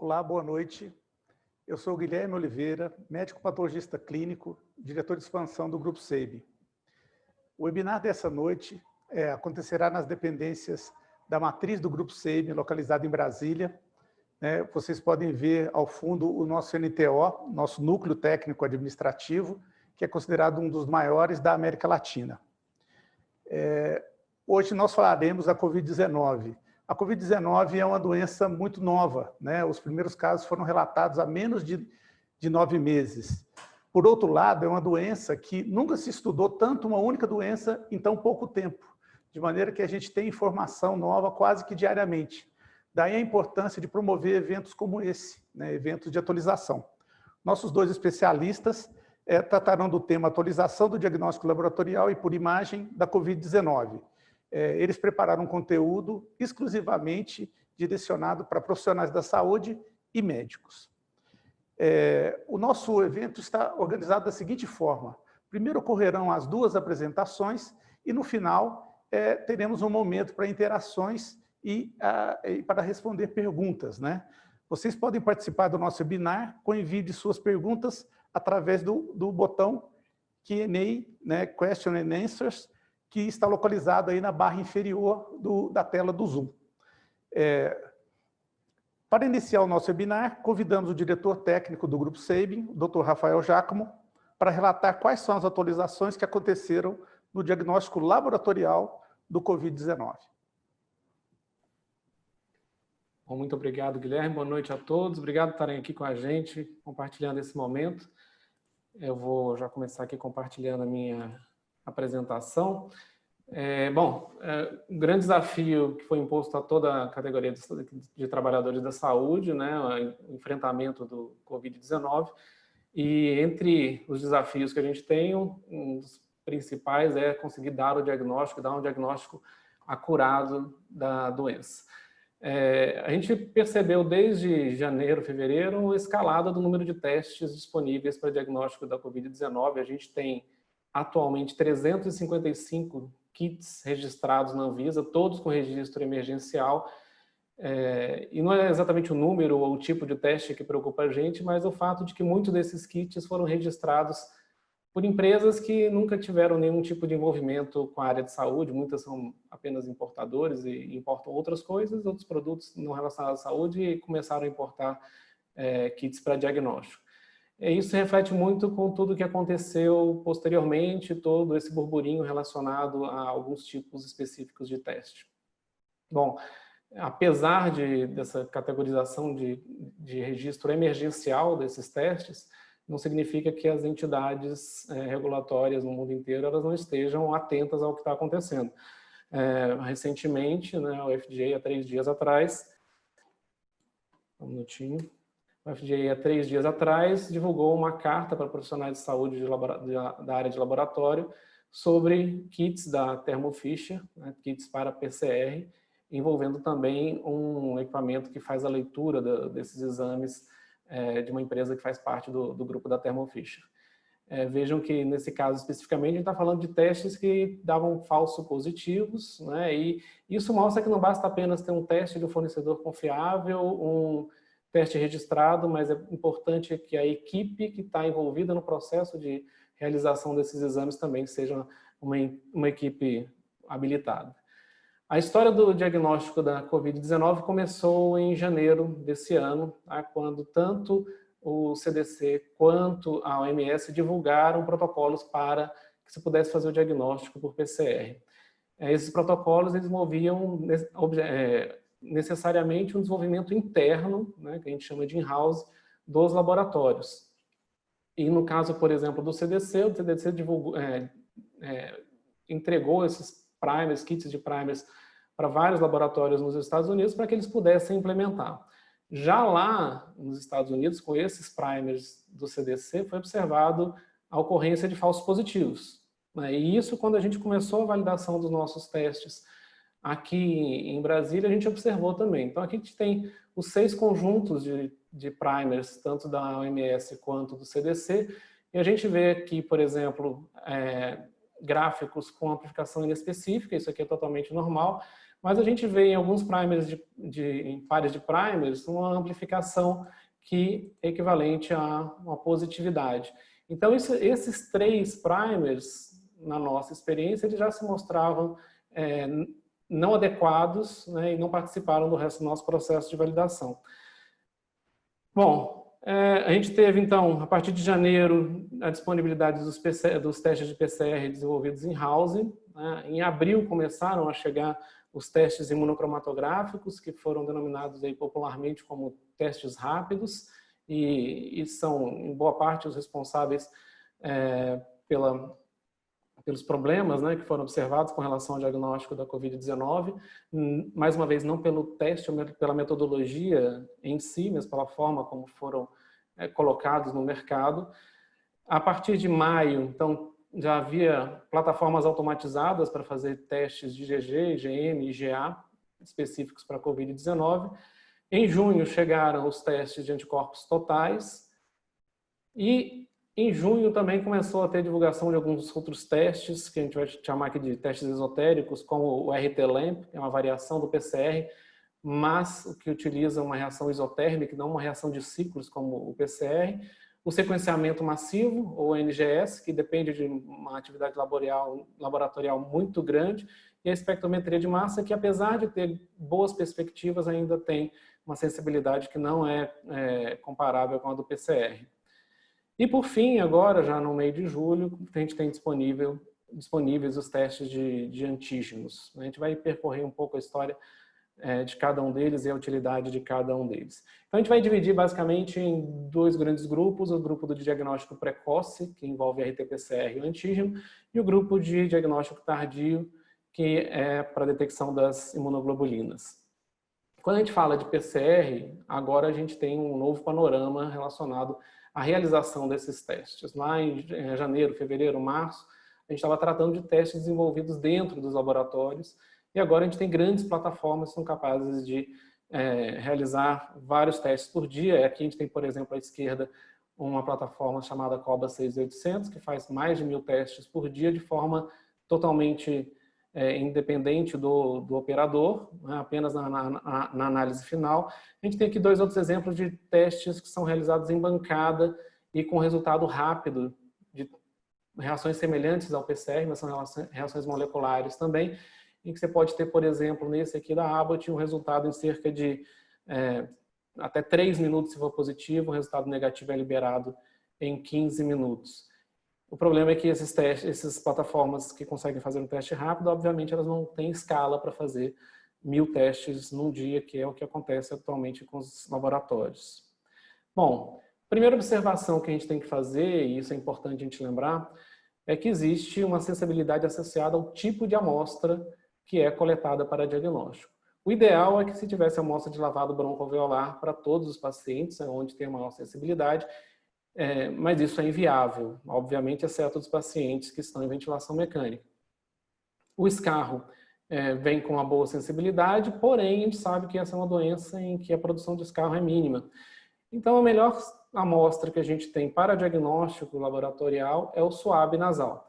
Olá, boa noite. Eu sou o Guilherme Oliveira, médico patologista clínico, diretor de expansão do Grupo SEIB. O webinar dessa noite acontecerá nas dependências da matriz do Grupo SEIB, localizada em Brasília. Vocês podem ver ao fundo o nosso NTO, nosso Núcleo Técnico Administrativo, que é considerado um dos maiores da América Latina. Hoje nós falaremos da Covid-19. A Covid-19 é uma doença muito nova, né? Os primeiros casos foram relatados há menos de 9 meses. Por outro lado, é uma doença que nunca se estudou tanto uma única doença em tão pouco tempo, de maneira que a gente tem informação nova quase que diariamente. Daí a importância de promover eventos como esse, né? Eventos de atualização. Nossos dois especialistas tratarão do tema atualização do diagnóstico laboratorial e por imagem da Covid-19. Eles prepararam um conteúdo exclusivamente direcionado para profissionais da saúde e médicos. O nosso evento está organizado da seguinte forma. Primeiro ocorrerão as duas apresentações e, no final, teremos um momento para interações e para responder perguntas, né? Vocês podem participar do nosso webinar com envio de suas perguntas através do botão Q&A, né, Question and Answers, que está localizado aí na barra inferior da tela do Zoom. Para iniciar o nosso webinar, convidamos o diretor técnico do Grupo SEIB, o Dr. Rafael Giacomo, para relatar quais são as atualizações que aconteceram no diagnóstico laboratorial do Covid-19. Bom, muito obrigado, Guilherme. Boa noite a todos. Obrigado por estarem aqui com a gente, compartilhando esse momento. Eu vou já começar aqui compartilhando a minha apresentação. Um grande desafio que foi imposto a toda a categoria de trabalhadores da saúde, né, o enfrentamento do Covid-19, e entre os desafios que a gente tem, um dos principais é conseguir dar um diagnóstico acurado da doença. A gente percebeu desde janeiro, fevereiro, a escalada do número de testes disponíveis para diagnóstico da Covid-19. A gente tem atualmente 355 kits registrados na Anvisa, todos com registro emergencial, e não é exatamente o número ou o tipo de teste que preocupa a gente, mas o fato de que muitos desses kits foram registrados por empresas que nunca tiveram nenhum tipo de envolvimento com a área de saúde, muitas são apenas importadores e importam outras coisas, outros produtos não relacionados à saúde, e começaram a importar kits para diagnóstico. Isso reflete muito com tudo que aconteceu posteriormente, todo esse burburinho relacionado a alguns tipos específicos de teste. Bom, apesar dessa categorização de registro emergencial desses testes, não significa que as entidades regulatórias no mundo inteiro elas não estejam atentas ao que está acontecendo. Recentemente, né, o FDA, há 3 dias atrás, um minutinho, o FDA, há 3 dias atrás, divulgou uma carta para profissionais de saúde da área de laboratório sobre kits da Thermo Fisher, né, kits para PCR, envolvendo também um equipamento que faz a leitura desses exames de uma empresa que faz parte do grupo da Thermo Fisher. Vejam que, nesse caso especificamente, a gente está falando de testes que davam falsos positivos, né, e isso mostra que não basta apenas ter um teste de um fornecedor confiável, um teste registrado, mas é importante que a equipe que está envolvida no processo de realização desses exames também seja uma equipe habilitada. A história do diagnóstico da Covid-19 começou em janeiro desse ano, tá, quando tanto o CDC quanto a OMS divulgaram protocolos para que se pudesse fazer o diagnóstico por PCR. Esses protocolos eles moviam necessariamente um desenvolvimento interno, né, que a gente chama de in-house, dos laboratórios. E no caso, por exemplo, do CDC, o CDC entregou esses primers, kits de primers, para vários laboratórios nos Estados Unidos para que eles pudessem implementar. Já lá nos Estados Unidos, com esses primers do CDC, foi observado a ocorrência de falsos positivos, né? E isso, quando a gente começou a validação dos nossos testes aqui em Brasília, a gente observou também. Então, aqui a gente tem os 6 conjuntos de primers, tanto da OMS quanto do CDC, e a gente vê aqui, por exemplo, gráficos com amplificação inespecífica, isso aqui é totalmente normal, mas a gente vê em alguns primers em pares de primers uma amplificação que é equivalente a uma positividade. Então, esses 3 primers, na nossa experiência, eles já se mostravam não adequados, né, e não participaram do resto do nosso processo de validação. Bom, a gente teve, então, a partir de janeiro, a disponibilidade dos testes de PCR desenvolvidos em house. Né? Em abril começaram a chegar os testes imunocromatográficos, que foram denominados aí popularmente como testes rápidos, e são, em boa parte, os responsáveis pelos problemas, né, que foram observados com relação ao diagnóstico da Covid-19, mais uma vez, não pelo teste, pela metodologia em si, mas pela forma como foram colocados no mercado. A partir de maio, então, já havia plataformas automatizadas para fazer testes de IgG, IgM e IgA específicos para a Covid-19. Em junho chegaram os testes de anticorpos totais e em junho também começou a ter divulgação de alguns outros testes, que a gente vai chamar aqui de testes esotéricos, como o RT-LAMP, que é uma variação do PCR, mas o que utiliza uma reação isotérmica, não uma reação de ciclos como o PCR. O sequenciamento massivo, ou NGS, que depende de uma atividade laboratorial muito grande, e a espectrometria de massa, que apesar de ter boas perspectivas, ainda tem uma sensibilidade que não é comparável com a do PCR. E por fim, agora, já no meio de julho, a gente tem disponíveis os testes de antígenos. A gente vai percorrer um pouco a história de cada um deles e a utilidade de cada um deles. Então a gente vai dividir basicamente em 2 grandes grupos, o grupo do diagnóstico precoce, que envolve RT-PCR e o antígeno, e o grupo de diagnóstico tardio, que é para a detecção das imunoglobulinas. Quando a gente fala de PCR, agora a gente tem um novo panorama relacionado à realização desses testes. Lá em janeiro, fevereiro, março, a gente estava tratando de testes desenvolvidos dentro dos laboratórios, e agora a gente tem grandes plataformas que são capazes de realizar vários testes por dia. Aqui a gente tem, por exemplo, à esquerda, uma plataforma chamada Cobas 6800, que faz mais de 1000 testes por dia de forma totalmente independente do operador, né, apenas na análise final. A gente tem aqui 2 outros exemplos de testes que são realizados em bancada e com resultado rápido, de reações semelhantes ao PCR, mas são reações moleculares também, em que você pode ter, por exemplo, nesse aqui da Abbott, um resultado em cerca de até 3 minutos se for positivo, o resultado negativo é liberado em 15 minutos. O problema é que essas plataformas que conseguem fazer um teste rápido, obviamente elas não têm escala para fazer 1000 testes num dia, que é o que acontece atualmente com os laboratórios. Bom, a primeira observação que a gente tem que fazer, e isso é importante a gente lembrar, é que existe uma sensibilidade associada ao tipo de amostra que é coletada para diagnóstico. O ideal é que se tivesse amostra de lavado broncoalveolar para todos os pacientes, onde tem a maior sensibilidade, mas isso é inviável, obviamente, exceto os pacientes que estão em ventilação mecânica. O escarro vem com uma boa sensibilidade, porém, a gente sabe que essa é uma doença em que a produção de escarro é mínima. Então, a melhor amostra que a gente tem para diagnóstico laboratorial é o suave nasal.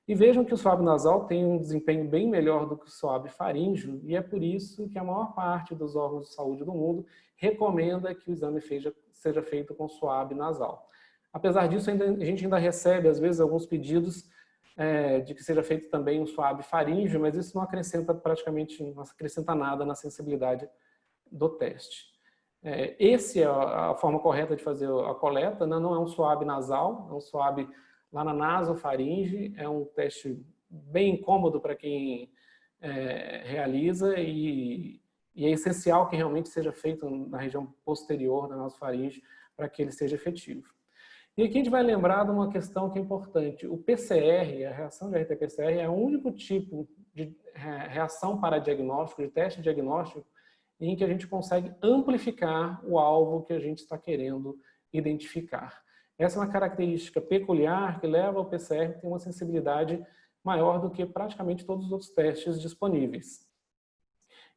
E vejam que o suave nasal tem um desempenho bem melhor do que o suave faríngeo, e é por isso que a maior parte dos órgãos de saúde do mundo recomenda que o exame seja feito com suave nasal. Apesar disso, a gente ainda recebe, às vezes, alguns pedidos de que seja feito também um suave faríngeo, mas isso não acrescenta não acrescenta nada na sensibilidade do teste. Essa é a forma correta de fazer a coleta, né? Não é um suave nasal, é um suave lá na nasofaringe, é um teste bem incômodo para quem realiza e é essencial que realmente seja feito na região posterior da nasofaringe para que ele seja efetivo. E aqui a gente vai lembrar de uma questão que é importante. O PCR, a reação de RT-PCR, é o único tipo de reação para diagnóstico, de teste diagnóstico, em que a gente consegue amplificar o alvo que a gente está querendo identificar. Essa é uma característica peculiar que leva o PCR a ter uma sensibilidade maior do que praticamente todos os outros testes disponíveis.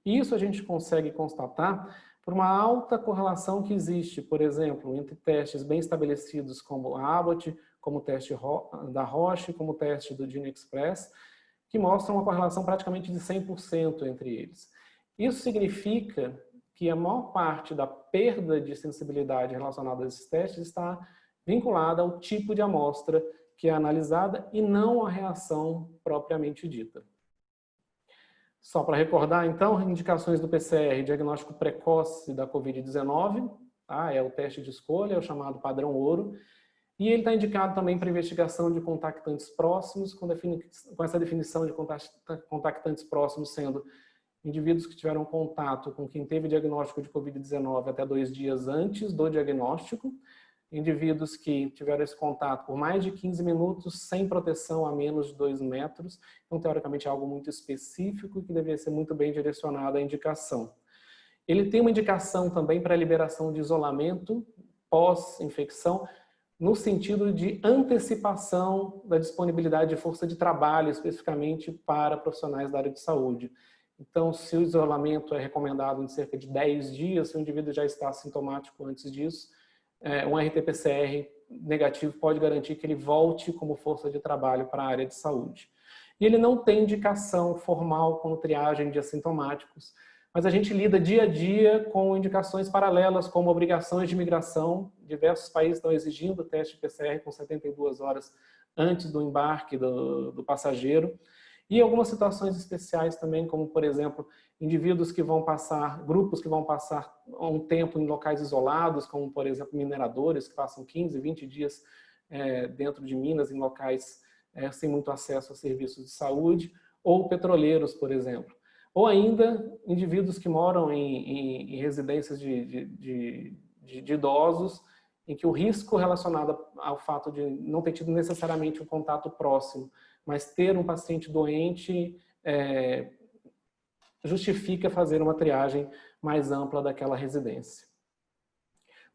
Isso a gente consegue constatar por uma alta correlação que existe, por exemplo, entre testes bem estabelecidos como a Abbott, como o teste da Roche, como o teste do GeneXpress, que mostram uma correlação praticamente de 100% entre eles. Isso significa que a maior parte da perda de sensibilidade relacionada a esses testes está vinculada ao tipo de amostra que é analisada e não à reação propriamente dita. Só para recordar, então, indicações do PCR, diagnóstico precoce da Covid-19, tá? É o teste de escolha, é o chamado padrão ouro, e ele está indicado também para investigação de contactantes próximos, com essa definição de contactantes próximos sendo indivíduos que tiveram contato com quem teve diagnóstico de Covid-19 até 2 dias antes do diagnóstico, indivíduos que tiveram esse contato por mais de 15 minutos, sem proteção a menos de 2 metros, então teoricamente é algo muito específico que deveria ser muito bem direcionado à indicação. Ele tem uma indicação também para a liberação de isolamento pós-infecção, no sentido de antecipação da disponibilidade de força de trabalho, especificamente para profissionais da área de saúde. Então, se o isolamento é recomendado em cerca de 10 dias, se o indivíduo já está assintomático antes disso, um RT-PCR negativo pode garantir que ele volte como força de trabalho para a área de saúde. E ele não tem indicação formal como triagem de assintomáticos, mas a gente lida dia a dia com indicações paralelas, como obrigações de imigração. Diversos países estão exigindo o teste PCR com 72 horas antes do embarque do passageiro. E algumas situações especiais também, como, por exemplo, indivíduos que vão passar, grupos que vão passar um tempo em locais isolados, como, por exemplo, mineradores, que passam 15, 20 dias dentro de minas, em locais sem muito acesso a serviços de saúde, ou petroleiros, por exemplo. Ou ainda, indivíduos que moram em residências de idosos, em que o risco relacionado ao fato de não ter tido necessariamente um contato próximo, mas ter um paciente doente justifica fazer uma triagem mais ampla daquela residência.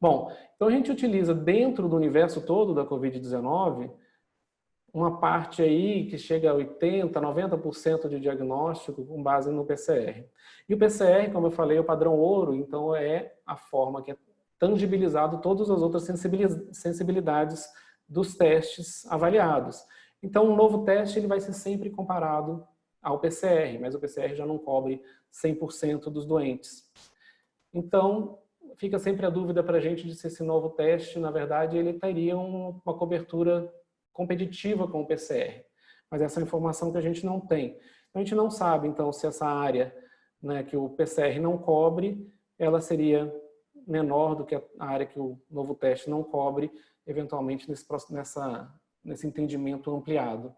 Bom, então a gente utiliza dentro do universo todo da Covid-19 uma parte aí que chega a 80%, 90% de diagnóstico com base no PCR. E o PCR, como eu falei, é o padrão ouro, então é a forma que é tangibilizado todas as outras sensibilidades dos testes avaliados. Então, um novo teste ele vai ser sempre comparado ao PCR, mas o PCR já não cobre 100% dos doentes. Então, fica sempre a dúvida para a gente de se esse novo teste, na verdade, ele teria uma cobertura competitiva com o PCR. Mas essa é uma informação que a gente não tem. A gente não sabe, então, se essa área, né, que o PCR não cobre, ela seria menor do que a área que o novo teste não cobre, eventualmente nesse entendimento ampliado.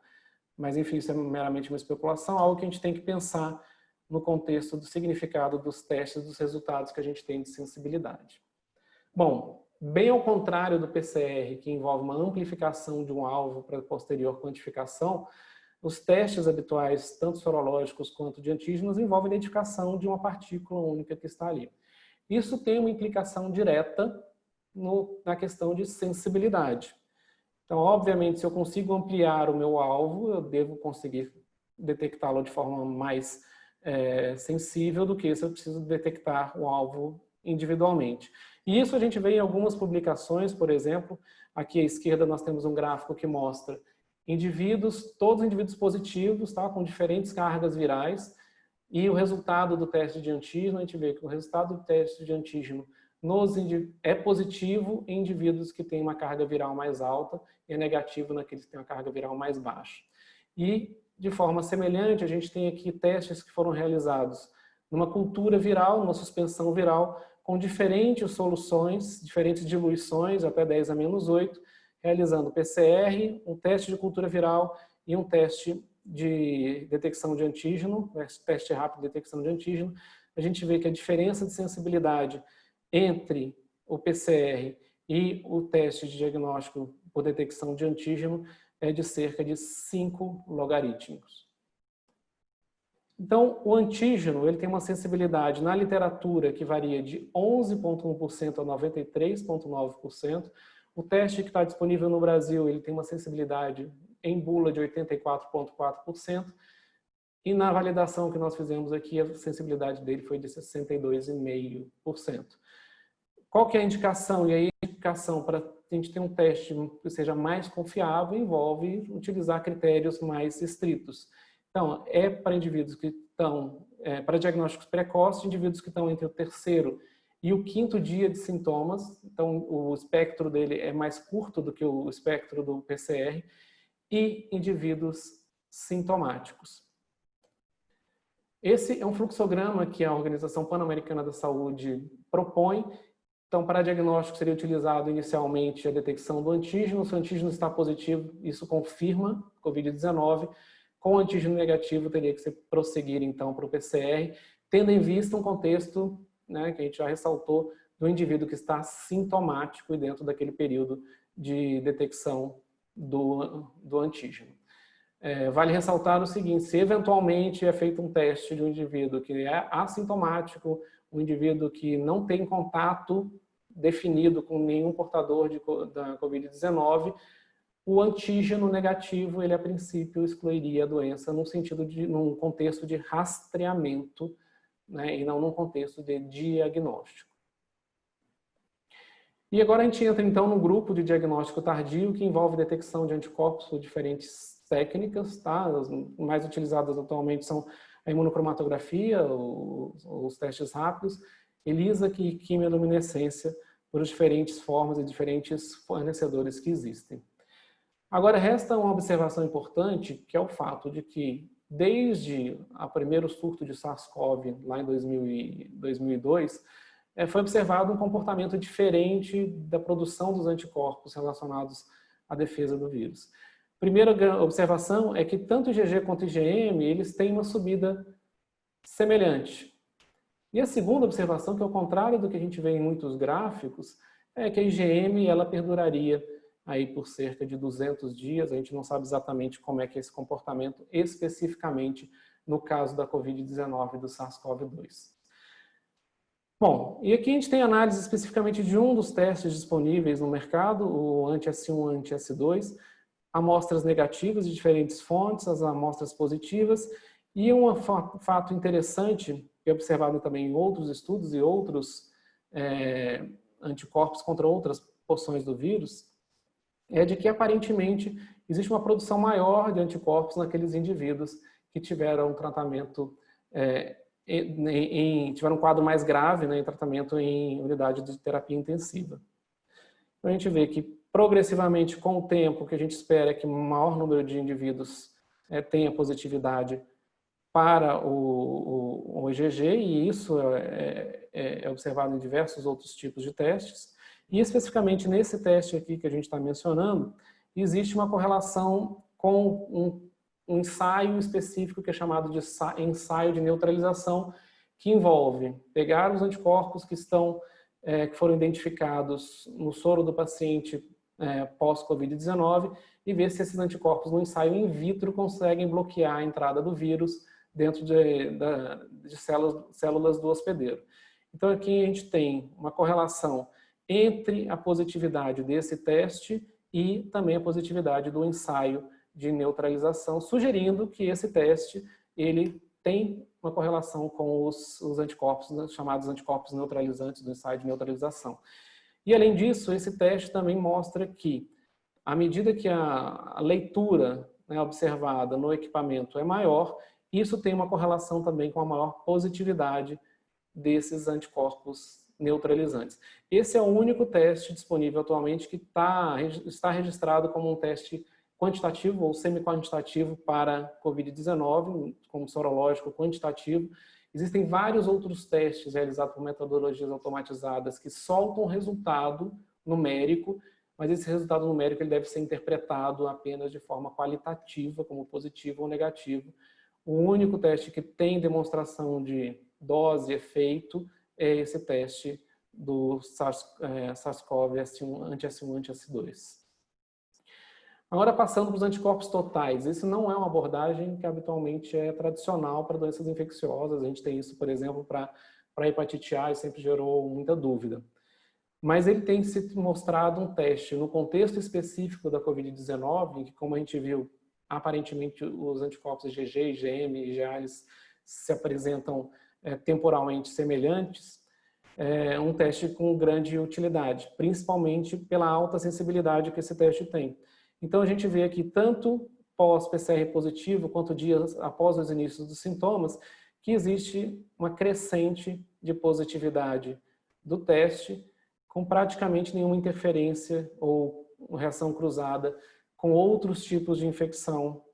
Mas, enfim, isso é meramente uma especulação, algo que a gente tem que pensar no contexto do significado dos testes, dos resultados que a gente tem de sensibilidade. Bom, bem ao contrário do PCR, que envolve uma amplificação de um alvo para posterior quantificação, os testes habituais, tanto sorológicos quanto de antígenos, envolvem a identificação de uma partícula única que está ali. Isso tem uma implicação direta na questão de sensibilidade. Então, obviamente, se eu consigo ampliar o meu alvo, eu devo conseguir detectá-lo de forma mais sensível do que se eu preciso detectar o alvo individualmente. E isso a gente vê em algumas publicações, por exemplo, aqui à esquerda nós temos um gráfico que mostra todos indivíduos positivos, tá, com diferentes cargas virais, e o resultado do teste de antígeno, a gente vê que o resultado do teste de antígeno é positivo em indivíduos que têm uma carga viral mais alta e é negativo naqueles que têm uma carga viral mais baixa. E, de forma semelhante, a gente tem aqui testes que foram realizados numa cultura viral, numa suspensão viral, com diferentes soluções, diferentes diluições, até 10⁻⁸, realizando PCR, um teste de cultura viral e um teste de detecção de antígeno, teste rápido de detecção de antígeno. A gente vê que a diferença de sensibilidade entre o PCR e o teste de diagnóstico por detecção de antígeno é de cerca de 5 logarítmicos. Então, o antígeno ele tem uma sensibilidade na literatura que varia de 11,1% a 93,9%. O teste que está disponível no Brasil ele tem uma sensibilidade em bula de 84,4%. E na validação que nós fizemos aqui, a sensibilidade dele foi de 62,5%. Qual que é a indicação? E aí a indicação para a gente ter um teste que seja mais confiável envolve utilizar critérios mais estritos. Então, é para indivíduos que estão para diagnósticos precoces de indivíduos que estão entre o 3º e o 5º dia de sintomas. Então, o espectro dele é mais curto do que o espectro do PCR, e indivíduos sintomáticos. Esse é um fluxograma que a Organização Pan-Americana da Saúde propõe. Então, para diagnóstico seria utilizado inicialmente a detecção do antígeno. Se o antígeno está positivo, isso confirma COVID-19. Com o antígeno negativo, teria que se prosseguir, então, para o PCR, tendo em vista um contexto, né, que a gente já ressaltou, do indivíduo que está sintomático e dentro daquele período de detecção do antígeno. Vale ressaltar o seguinte: se eventualmente é feito um teste de um indivíduo que é assintomático, um indivíduo que não tem contato definido com nenhum portador da COVID-19, o antígeno negativo, ele a princípio excluiria a doença num contexto de rastreamento, né, e não num contexto de diagnóstico. E agora a gente entra então no grupo de diagnóstico tardio, que envolve detecção de anticorpos por diferentes técnicas, tá? As mais utilizadas atualmente são a imunocromatografia, os testes rápidos, ELISA e quimiluminescência, por diferentes formas e diferentes fornecedores que existem. Agora resta uma observação importante, que é o fato de que desde o primeiro surto de SARS-CoV, lá em 2002, foi observado um comportamento diferente da produção dos anticorpos relacionados à defesa do vírus. Primeira observação é que tanto o IgG quanto o IgM, eles têm uma subida semelhante. E a segunda observação, que é o contrário do que a gente vê em muitos gráficos, é que a IgM ela perduraria aí por cerca de 200 dias. A gente não sabe exatamente como é que é esse comportamento especificamente no caso da COVID-19 e do SARS-CoV-2. Bom, e aqui a gente tem análise especificamente de um dos testes disponíveis no mercado, o anti-S1 e anti-S2, amostras negativas de diferentes fontes, as amostras positivas, e um fato interessante, que é observado também em outros estudos e outros anticorpos contra outras porções do vírus, é de que aparentemente existe uma produção maior de anticorpos naqueles indivíduos que tiveram um tratamento tiveram um quadro mais grave, né, em tratamento em unidade de terapia intensiva. Então a gente vê que progressivamente, com o tempo, o que a gente espera é que o maior número de indivíduos tenha positividade para o IgG, e isso é observado em diversos outros tipos de testes. E especificamente nesse teste aqui que a gente está mencionando, existe uma correlação com um ensaio específico que é chamado de ensaio de neutralização, que envolve pegar os anticorpos que foram identificados no soro do paciente pós-Covid-19 e ver se esses anticorpos no ensaio in vitro conseguem bloquear a entrada do vírus dentro de células do hospedeiro. Então aqui a gente tem uma correlação entre a positividade desse teste e também a positividade do ensaio de neutralização, sugerindo que esse teste ele tem uma correlação com os anticorpos, chamados anticorpos neutralizantes do ensaio de neutralização. E além disso, esse teste também mostra que, à medida que a leitura, né, observada no equipamento é maior, isso tem uma correlação também com a maior positividade desses anticorpos neutralizantes. Esse é o único teste disponível atualmente que está registrado como um teste quantitativo ou semi-quantitativo para COVID-19, como sorológico quantitativo. Existem vários outros testes realizados por metodologias automatizadas que soltam resultado numérico, mas esse resultado numérico ele deve ser interpretado apenas de forma qualitativa, como positivo ou negativo. O único teste que tem demonstração de dose e efeito é esse teste do SARS-CoV anti-S1 anti-S2. Agora, passando para os anticorpos totais. Esse não é uma abordagem que habitualmente é tradicional para doenças infecciosas. A gente tem isso, por exemplo, para a hepatite A, e sempre gerou muita dúvida. Mas ele tem se mostrado um teste no contexto específico da COVID-19, em que, como a gente viu, aparentemente os anticorpos IgG, IgM e IgA se apresentam temporalmente semelhantes, um teste com grande utilidade, principalmente pela alta sensibilidade que esse teste tem. Então a gente vê aqui, tanto pós-PCR positivo, quanto dias após os inícios dos sintomas, que existe uma crescente de positividade do teste, com praticamente nenhuma interferência ou reação cruzada com outros tipos de infecção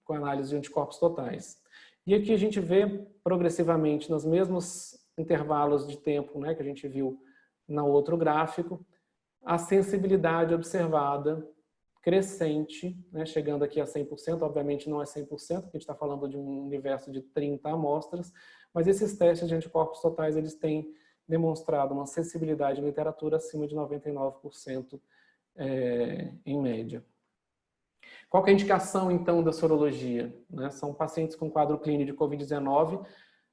com análise de anticorpos totais. E aqui a gente vê progressivamente, nos mesmos intervalos de tempo, né, que a gente viu no outro gráfico, a sensibilidade observada crescente, né, chegando aqui a 100%, obviamente não é 100%, a gente está falando de um universo de 30 amostras, mas esses testes de anticorpos totais, eles têm demonstrado uma sensibilidade na literatura acima de 99% em média. Qual que é a indicação, então, da sorologia? Né? São pacientes com quadro clínico de Covid-19.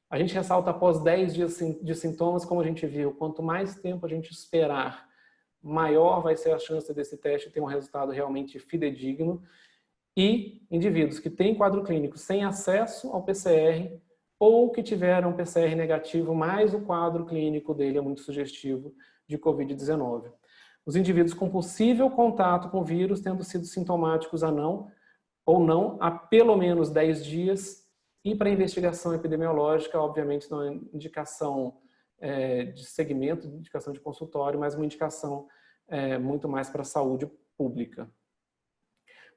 A gente ressalta após 10 dias de sintomas, como a gente viu, quanto mais tempo a gente esperar, maior vai ser a chance desse teste ter um resultado realmente fidedigno. E indivíduos que têm quadro clínico sem acesso ao PCR ou que tiveram PCR negativo, mas o quadro clínico dele é muito sugestivo de Covid-19. Os indivíduos com possível contato com o vírus tendo sido sintomáticos ou não há pelo menos 10 dias e para investigação epidemiológica, obviamente não é indicação de segmento, indicação de consultório, mas uma indicação muito mais para a saúde pública.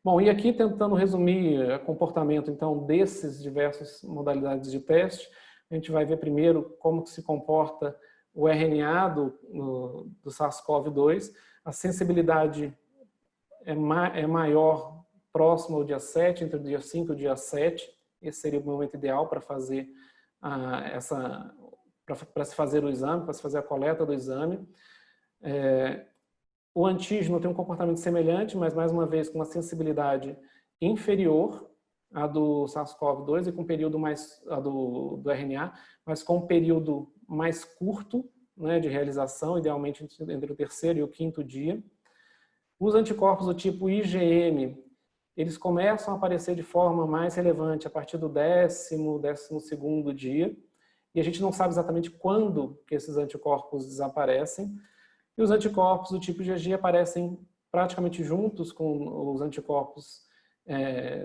Bom, e aqui tentando resumir o comportamento então desses diversas modalidades de teste, a gente vai ver primeiro como se comporta o RNA do SARS-CoV-2. A sensibilidade é maior próximo ao dia 7, entre o dia 5 e o dia 7. Esse seria o momento ideal para fazer para se fazer o exame, para se fazer a coleta do exame. O antígeno tem um comportamento semelhante, mas mais uma vez com uma sensibilidade inferior à do SARS-CoV-2 e com um período mais do RNA, mas com um período mais curto, né, de realização, idealmente entre o terceiro e o quinto dia. Os anticorpos do tipo IgM, eles começam a aparecer de forma mais relevante a partir do 12º dia, e a gente não sabe exatamente quando que esses anticorpos desaparecem. E os anticorpos do tipo IgG aparecem praticamente juntos com os anticorpos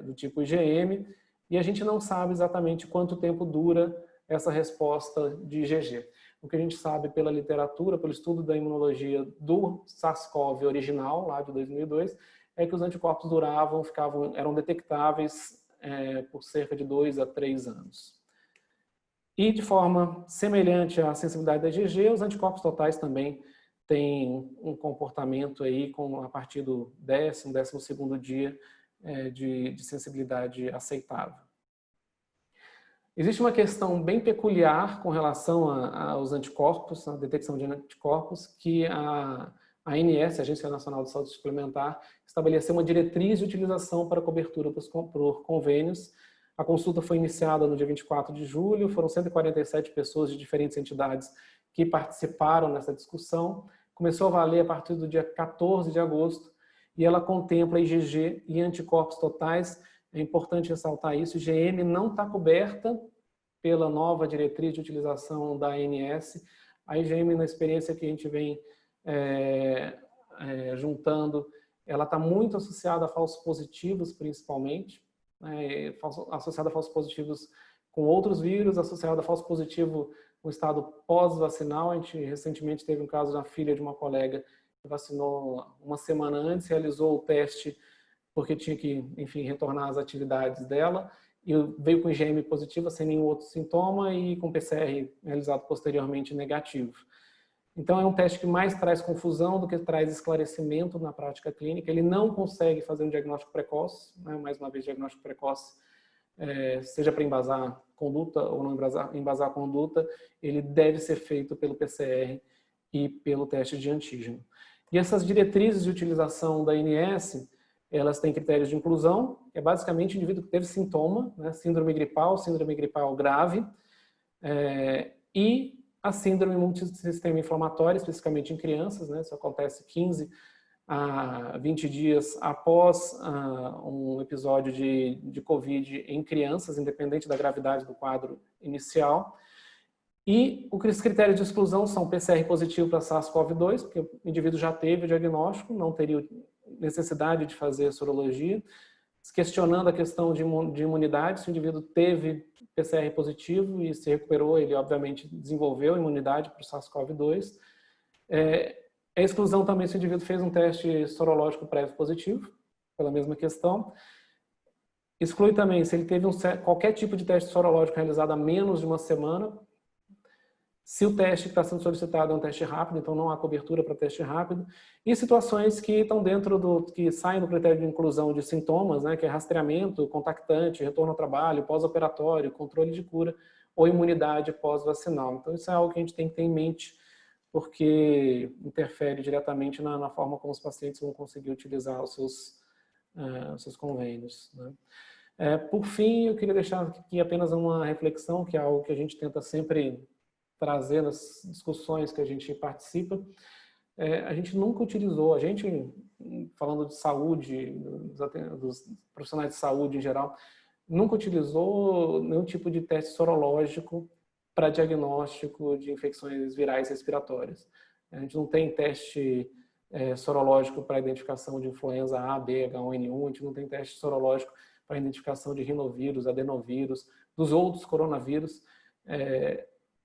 do tipo IgM, e a gente não sabe exatamente quanto tempo dura essa resposta de IgG. O que a gente sabe pela literatura, pelo estudo da imunologia do SARS-CoV original, lá de 2002, é que os anticorpos eram detectáveis por cerca de 2 a 3 anos. E de forma semelhante à sensibilidade da IgG, os anticorpos totais também têm um comportamento aí a partir do 12º dia de sensibilidade aceitável. Existe uma questão bem peculiar com relação aos anticorpos, a detecção de anticorpos, que a ANS, Agência Nacional de Saúde Suplementar, estabeleceu uma diretriz de utilização para cobertura por convênios. A consulta foi iniciada no dia 24 de julho, foram 147 pessoas de diferentes entidades que participaram nessa discussão. Começou a valer a partir do dia 14 de agosto e ela contempla IgG e anticorpos totais. É importante ressaltar isso, IgM não está coberta pela nova diretriz de utilização da ANS. A IgM, na experiência que a gente vem juntando, ela está muito associada a falsos positivos, principalmente, associada a falsos positivos com outros vírus, associada a falso positivo no estado pós-vacinal. A gente recentemente teve um caso da filha de uma colega que vacinou uma semana antes, realizou o teste porque tinha que, enfim, retornar às atividades dela, e veio com IgM positiva sem nenhum outro sintoma e com PCR realizado posteriormente negativo. Então é um teste que mais traz confusão do que traz esclarecimento na prática clínica. Ele não consegue fazer um diagnóstico precoce, né? Mais uma vez, diagnóstico precoce, seja para embasar conduta ou não embasar conduta, ele deve ser feito pelo PCR e pelo teste de antígeno. E essas diretrizes de utilização da ANS, elas têm critérios de inclusão, que é basicamente o indivíduo que teve sintoma, né, síndrome gripal grave, e a síndrome multissistema inflamatória, especificamente em crianças, né, isso acontece 15 a 20 dias após um episódio de Covid em crianças, independente da gravidade do quadro inicial. E os critérios de exclusão são PCR positivo para SARS-CoV-2, porque o indivíduo já teve o diagnóstico, não teria necessidade de fazer a sorologia, questionando a questão de imunidade, se o indivíduo teve PCR positivo e se recuperou, ele obviamente desenvolveu imunidade para o SARS-CoV-2. A exclusão também se o indivíduo fez um teste sorológico prévio positivo, pela mesma questão. Exclui também se ele teve qualquer tipo de teste sorológico realizado há menos de uma semana. Se o teste que está sendo solicitado é um teste rápido, então não há cobertura para teste rápido. E situações que estão que saem do critério de inclusão de sintomas, né, que é rastreamento, contactante, retorno ao trabalho, pós-operatório, controle de cura ou imunidade pós-vacinal. Então isso é algo que a gente tem que ter em mente, porque interfere diretamente na forma como os pacientes vão conseguir utilizar os seus convênios, né? Por fim, eu queria deixar aqui apenas uma reflexão, que é algo que a gente tenta sempre trazer nas discussões que a gente participa. A gente nunca utilizou, falando de saúde, dos profissionais de saúde em geral, nunca utilizou nenhum tipo de teste sorológico para diagnóstico de infecções virais respiratórias. A gente não tem teste sorológico para identificação de influenza A, B, H1N1, a gente não tem teste sorológico para identificação de rinovírus, adenovírus, dos outros coronavírus.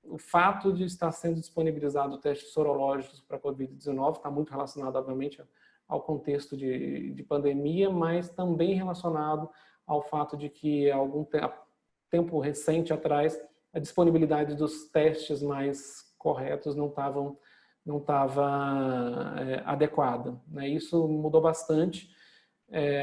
O fato de estar sendo disponibilizado testes sorológicos para a Covid-19 está muito relacionado, obviamente, ao contexto de pandemia, mas também relacionado ao fato de que, há algum tempo recente atrás, a disponibilidade dos testes mais corretos não estava adequada, né? Isso mudou bastante.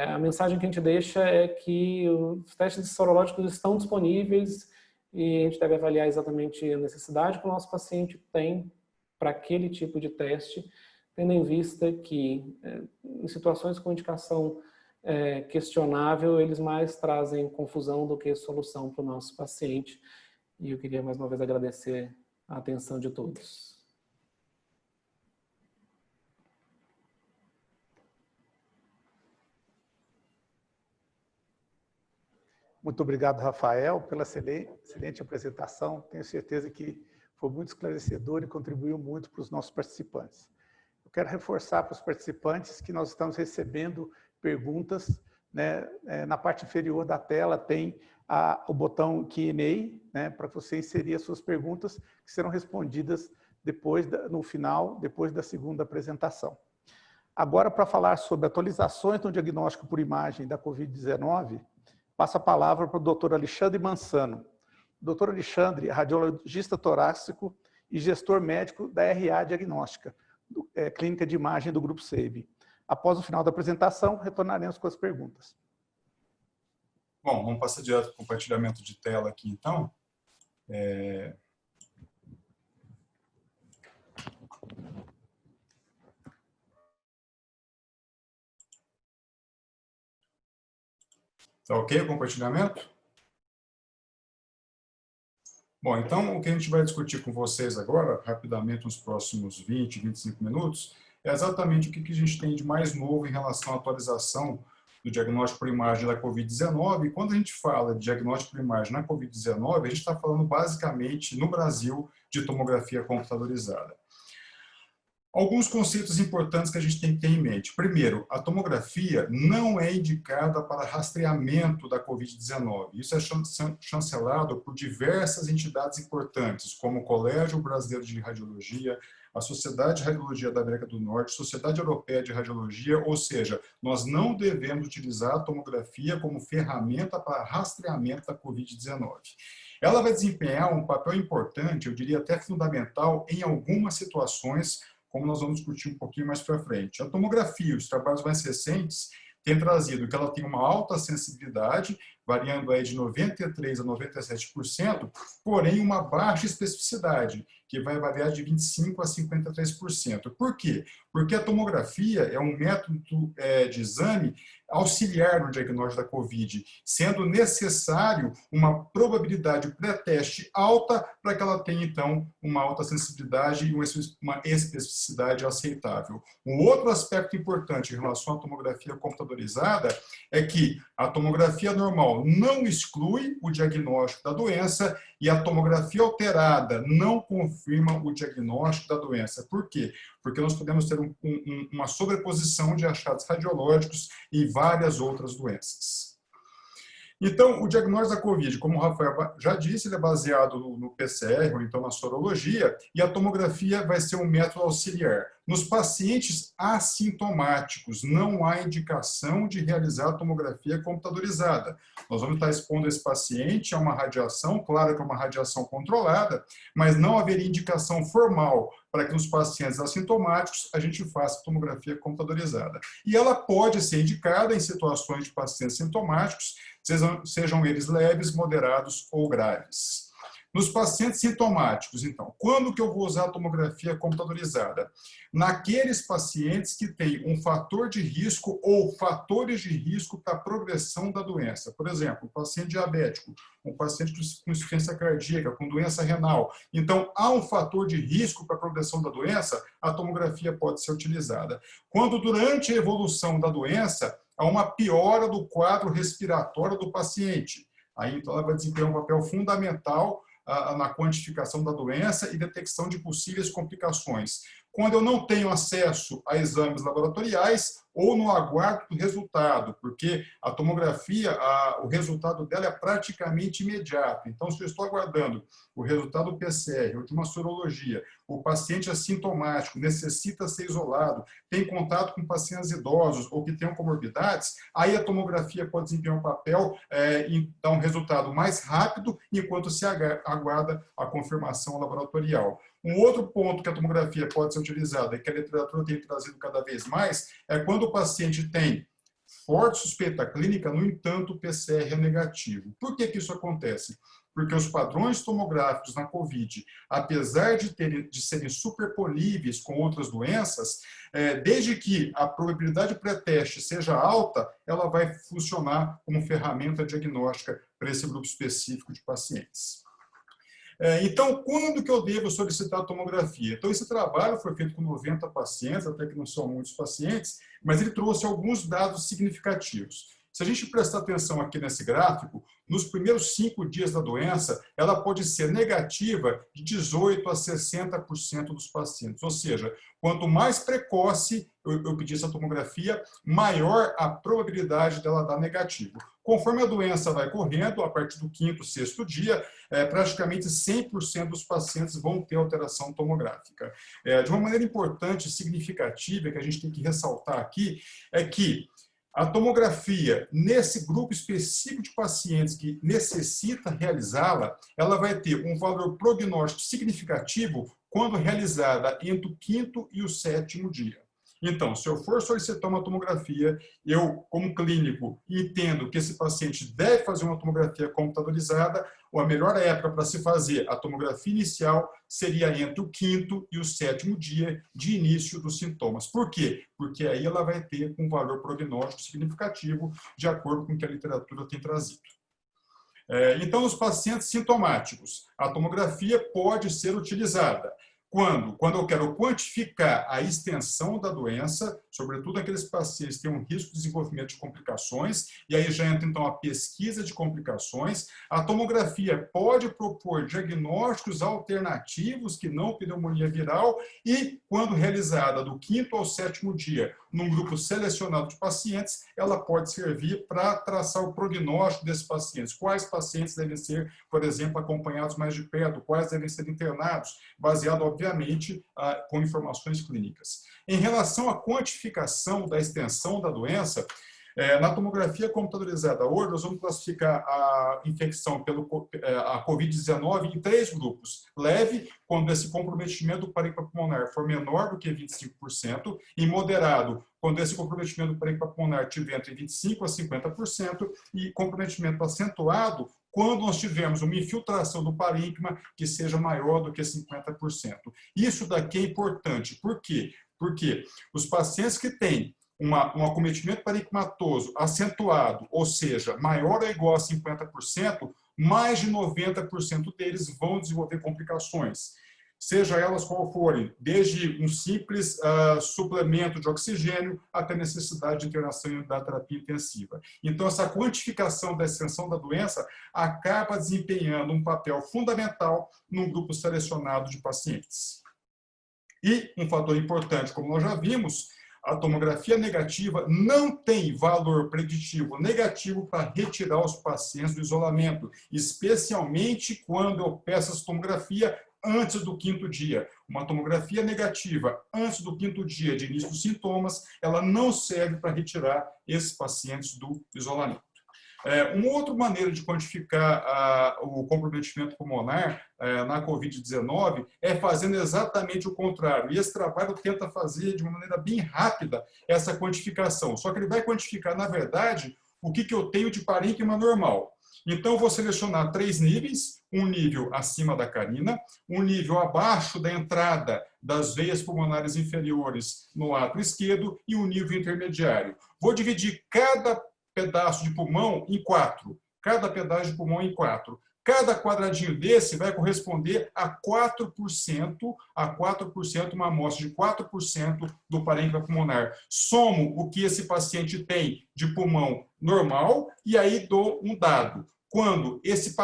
A mensagem que a gente deixa é que os testes sorológicos estão disponíveis e a gente deve avaliar exatamente a necessidade que o nosso paciente tem para aquele tipo de teste, tendo em vista que em situações com indicação questionável, eles mais trazem confusão do que solução para o nosso paciente. E eu queria mais uma vez agradecer a atenção de todos. Muito obrigado, Rafael, pela excelente apresentação. Tenho certeza que foi muito esclarecedor e contribuiu muito para os nossos participantes. Eu quero reforçar para os participantes que nós estamos recebendo perguntas, né? Na parte inferior da tela tem o botão Q&A, né, para você inserir as suas perguntas, que serão respondidas no final, depois da segunda apresentação. Agora, para falar sobre atualizações no diagnóstico por imagem da Covid-19, passo a palavra para o Dr. Alexandre Mansano. O Dr. Alexandre é radiologista torácico e gestor médico da RA Diagnóstica, clínica de imagem do Grupo SEIB. Após o final da apresentação, retornaremos com as perguntas. Bom, vamos passar direto para o compartilhamento de tela aqui, então. Tá ok o compartilhamento? Bom, então o que a gente vai discutir com vocês agora, rapidamente, nos próximos 20, 25 minutos, é exatamente o que a gente tem de mais novo em relação à atualização do diagnóstico por imagem da Covid-19. E quando a gente fala de diagnóstico por imagem na Covid-19, a gente está falando basicamente, no Brasil, de tomografia computadorizada. Alguns conceitos importantes que a gente tem que ter em mente. Primeiro, a tomografia não é indicada para rastreamento da Covid-19. Isso é chancelado por diversas entidades importantes, como o Colégio Brasileiro de Radiologia, a Sociedade de Radiologia da América do Norte, Sociedade Europeia de Radiologia, ou seja, nós não devemos utilizar a tomografia como ferramenta para rastreamento da Covid-19. Ela vai desempenhar um papel importante, eu diria até fundamental, em algumas situações, como nós vamos discutir um pouquinho mais para frente. A tomografia, os trabalhos mais recentes, têm trazido que ela tem uma alta sensibilidade, variando aí de 93% a 97%, porém uma baixa especificidade, que vai variar de 25% a 53%. Por quê? Porque a tomografia é um método de exame auxiliar no diagnóstico da COVID, sendo necessário uma probabilidade pré-teste alta para que ela tenha, então, uma alta sensibilidade e uma especificidade aceitável. Um outro aspecto importante em relação à tomografia computadorizada é que a tomografia normal não exclui o diagnóstico da doença e a tomografia alterada não confirma o diagnóstico da doença. Por quê? Porque nós podemos ter uma sobreposição de achados radiológicos e várias outras doenças. Então, o diagnóstico da COVID, como o Rafael já disse, ele é baseado no PCR, ou então na sorologia, e a tomografia vai ser um método auxiliar. Nos pacientes assintomáticos, não há indicação de realizar a tomografia computadorizada. Nós vamos estar expondo esse paciente a uma radiação, claro que é uma radiação controlada, mas não haveria indicação formal para que nos pacientes assintomáticos a gente faça tomografia computadorizada. E ela pode ser indicada em situações de pacientes sintomáticos, sejam eles leves, moderados ou graves. Nos pacientes sintomáticos, então, quando que eu vou usar a tomografia computadorizada? Naqueles pacientes que têm um fator de risco ou fatores de risco para a progressão da doença. Por exemplo, um paciente diabético, um paciente com insuficiência cardíaca, com doença renal. Então, há um fator de risco para a progressão da doença, a tomografia pode ser utilizada. Quando durante a evolução da doença, há uma piora do quadro respiratório do paciente. Aí, então, ela vai desempenhar um papel fundamental na quantificação da doença e detecção de possíveis complicações. Quando eu não tenho acesso a exames laboratoriais ou no aguardo do resultado, porque a tomografia, o resultado dela é praticamente imediato. Então, se eu estou aguardando o resultado do PCR ou de uma sorologia, o paciente assintomático, necessita ser isolado, tem contato com pacientes idosos ou que tenham comorbidades, aí a tomografia pode desempenhar um papel e dar um resultado mais rápido enquanto se aguarda a confirmação laboratorial. Um outro ponto que a tomografia pode ser utilizada e que a literatura tem trazido cada vez mais é quando o paciente tem forte suspeita clínica, no entanto, o PCR é negativo. Por que que isso acontece? Porque os padrões tomográficos na COVID, apesar de serem superponíveis com outras doenças, desde que a probabilidade pré-teste seja alta, ela vai funcionar como ferramenta diagnóstica para esse grupo específico de pacientes. Então, quando que eu devo solicitar a tomografia? Então, esse trabalho foi feito com 90 pacientes, até que não são muitos pacientes, mas ele trouxe alguns dados significativos. Se a gente prestar atenção aqui nesse gráfico, nos primeiros 5 dias da doença, ela pode ser negativa de 18% a 60% dos pacientes. Ou seja, quanto mais precoce eu pedir essa tomografia, maior a probabilidade dela dar negativo. Conforme a doença vai correndo, a partir do 5º, 6º dia, praticamente 100% dos pacientes vão ter alteração tomográfica. De uma maneira importante e significativa, que a gente tem que ressaltar aqui, é que a tomografia, nesse grupo específico de pacientes que necessita realizá-la, ela vai ter um valor prognóstico significativo quando realizada entre o 5º e o 7º dia. Então, se eu for solicitar uma tomografia, eu, como clínico, entendo que esse paciente deve fazer uma tomografia computadorizada, ou a melhor época para se fazer a tomografia inicial seria entre o 5º e o 7º dia de início dos sintomas. Por quê? Porque aí ela vai ter um valor prognóstico significativo, de acordo com o que a literatura tem trazido. Então, nos pacientes sintomáticos, a tomografia pode ser utilizada. Quando eu quero quantificar a extensão da doença, sobretudo aqueles pacientes que têm um risco de desenvolvimento de complicações, e aí já entra então a pesquisa de complicações, a tomografia pode propor diagnósticos alternativos que não pneumonia viral e, quando realizada do 5º ao 7º dia, num grupo selecionado de pacientes, ela pode servir para traçar o prognóstico desses pacientes. Quais pacientes devem ser, por exemplo, acompanhados mais de perto, quais devem ser internados, baseado, obviamente, com informações clínicas. Em relação à quantificação da extensão da doença, na tomografia computadorizada hoje, nós vamos classificar a infecção a COVID-19 em 3 grupos. Leve, quando esse comprometimento do parênquima pulmonar for menor do que 25%, e moderado, quando esse comprometimento do parênquima pulmonar tiver entre 25% a 50%, e comprometimento acentuado, quando nós tivermos uma infiltração do parênquima que seja maior do que 50%. Isso daqui é importante. Por quê? Porque os pacientes que têm um acometimento parenquimatoso acentuado, ou seja, maior ou igual a 50%, mais de 90% deles vão desenvolver complicações, seja elas qual forem, desde um simples suplemento de oxigênio até necessidade de internação da terapia intensiva. Então, essa quantificação da extensão da doença acaba desempenhando um papel fundamental num grupo selecionado de pacientes. E um fator importante, como nós já vimos, A tomografia negativa não tem valor preditivo negativo para retirar os pacientes do isolamento, especialmente quando eu peço essa tomografia antes do 5º dia. Uma tomografia negativa antes do 5º dia de início dos sintomas, ela não serve para retirar esses pacientes do isolamento. Uma outra maneira de quantificar o comprometimento pulmonar na COVID-19 é fazendo exatamente o contrário. E esse trabalho tenta fazer de uma maneira bem rápida essa quantificação. Só que ele vai quantificar, na verdade, o que eu tenho de parênquima normal. Então, eu vou selecionar 3 níveis, um nível acima da carina, um nível abaixo da entrada das veias pulmonares inferiores no átrio esquerdo e um nível intermediário. Vou dividir cada pedaço de pulmão em 4. Cada pedaço de pulmão em 4. Cada quadradinho desse vai corresponder a 4%, uma amostra de 4% do parênquima pulmonar. Somo o que esse paciente tem de pulmão normal e aí dou um dado. Quando esse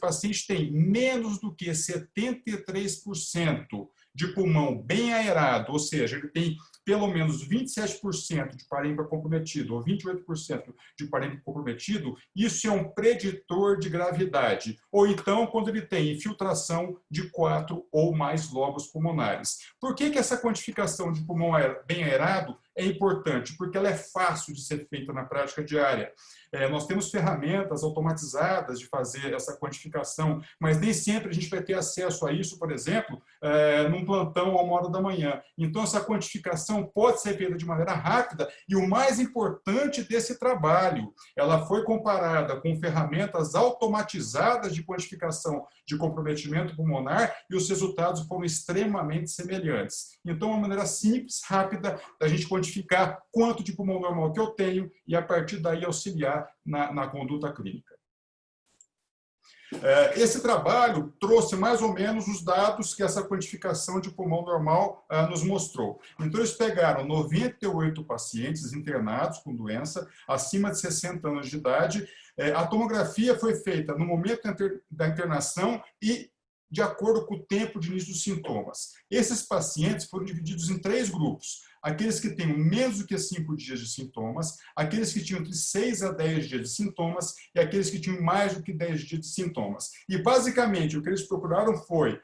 paciente tem menos do que 73% de pulmão bem aerado, ou seja, ele tem pelo menos 27% de parênquima comprometido ou 28% de parênquima comprometido, isso é um preditor de gravidade. Ou então, quando ele tem infiltração de 4 ou mais lobos pulmonares. Por que essa quantificação de pulmão bem aerado é importante? Porque ela é fácil de ser feita na prática diária. Nós temos ferramentas automatizadas de fazer essa quantificação, mas nem sempre a gente vai ter acesso a isso, por exemplo, num plantão a 1h da manhã. Então, essa quantificação pode ser feita de maneira rápida e o mais importante desse trabalho, ela foi comparada com ferramentas automatizadas de quantificação de comprometimento pulmonar e os resultados foram extremamente semelhantes. Então, uma maneira simples, rápida, da gente quantificar quanto de pulmão normal que eu tenho e, a partir daí, auxiliar na conduta clínica. Esse trabalho trouxe mais ou menos os dados que essa quantificação de pulmão normal nos mostrou. Então, eles pegaram 98 pacientes internados com doença, acima de 60 anos de idade. A tomografia foi feita no momento da internação e de acordo com o tempo de início dos sintomas. Esses pacientes foram divididos em 3 grupos. Aqueles que tinham menos do que 5 dias de sintomas, aqueles que tinham entre 6 a 10 dias de sintomas e aqueles que tinham mais do que 10 dias de sintomas. E, basicamente, o que eles procuraram foi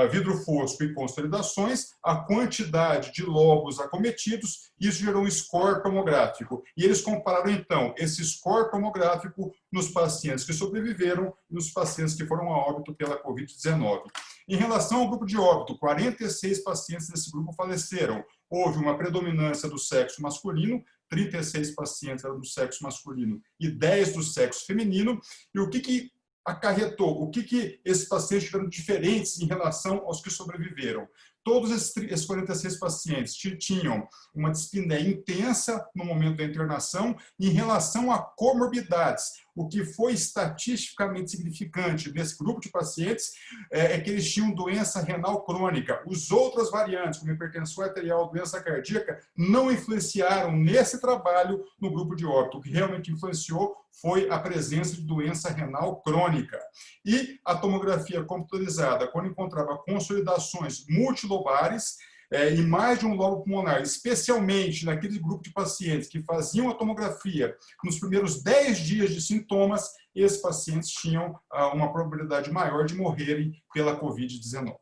vidro fosco e consolidações, a quantidade de lobos acometidos, isso gerou um score tomográfico. E eles compararam, então, esse score tomográfico nos pacientes que sobreviveram e nos pacientes que foram a óbito pela COVID-19. Em relação ao grupo de óbito, 46 pacientes desse grupo faleceram. Houve uma predominância do sexo masculino, 36 pacientes eram do sexo masculino e 10 do sexo feminino. E o que acarretou? O que esses pacientes tiveram diferentes em relação aos que sobreviveram? Todos esses 46 pacientes tinham uma dispneia intensa no momento da internação em relação a comorbidades. O que foi estatisticamente significante nesse grupo de pacientes é que eles tinham doença renal crônica. As outras variantes, como hipertensão arterial, doença cardíaca, não influenciaram nesse trabalho no grupo de óbito. O que realmente influenciou foi a presença de doença renal crônica. E a tomografia computadorizada, quando encontrava consolidações multilobares, e mais de um lobo pulmonar, especialmente naquele grupo de pacientes que faziam a tomografia nos primeiros 10 dias de sintomas, esses pacientes tinham uma probabilidade maior de morrerem pela COVID-19.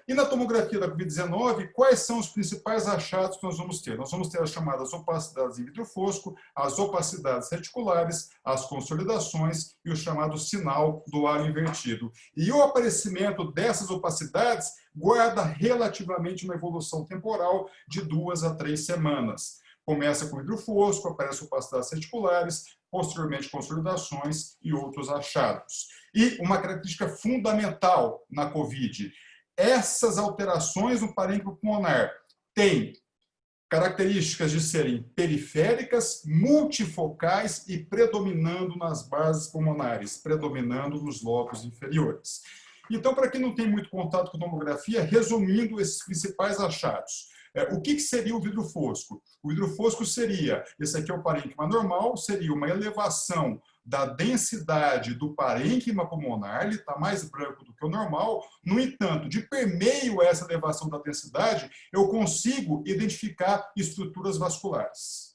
E na tomografia da COVID-19, quais são os principais achados que nós vamos ter? Nós vamos ter as chamadas opacidades em vidro fosco, as opacidades reticulares, as consolidações e o chamado sinal do halo invertido. E o aparecimento dessas opacidades guarda relativamente uma evolução temporal de 2 a 3 semanas. Começa com vidro fosco, aparecem opacidades reticulares, posteriormente consolidações e outros achados. E uma característica fundamental na COVID, essas alterações no parênquima pulmonar têm características de serem periféricas, multifocais e predominando nas bases pulmonares, predominando nos lobos inferiores. Então, para quem não tem muito contato com tomografia, resumindo esses principais achados. O que seria o vidro fosco? O vidro fosco seria, esse aqui é o parênquima normal, seria uma elevação da densidade do parênquima pulmonar, ele está mais branco do que o normal. No entanto, de permeio a essa elevação da densidade, eu consigo identificar estruturas vasculares.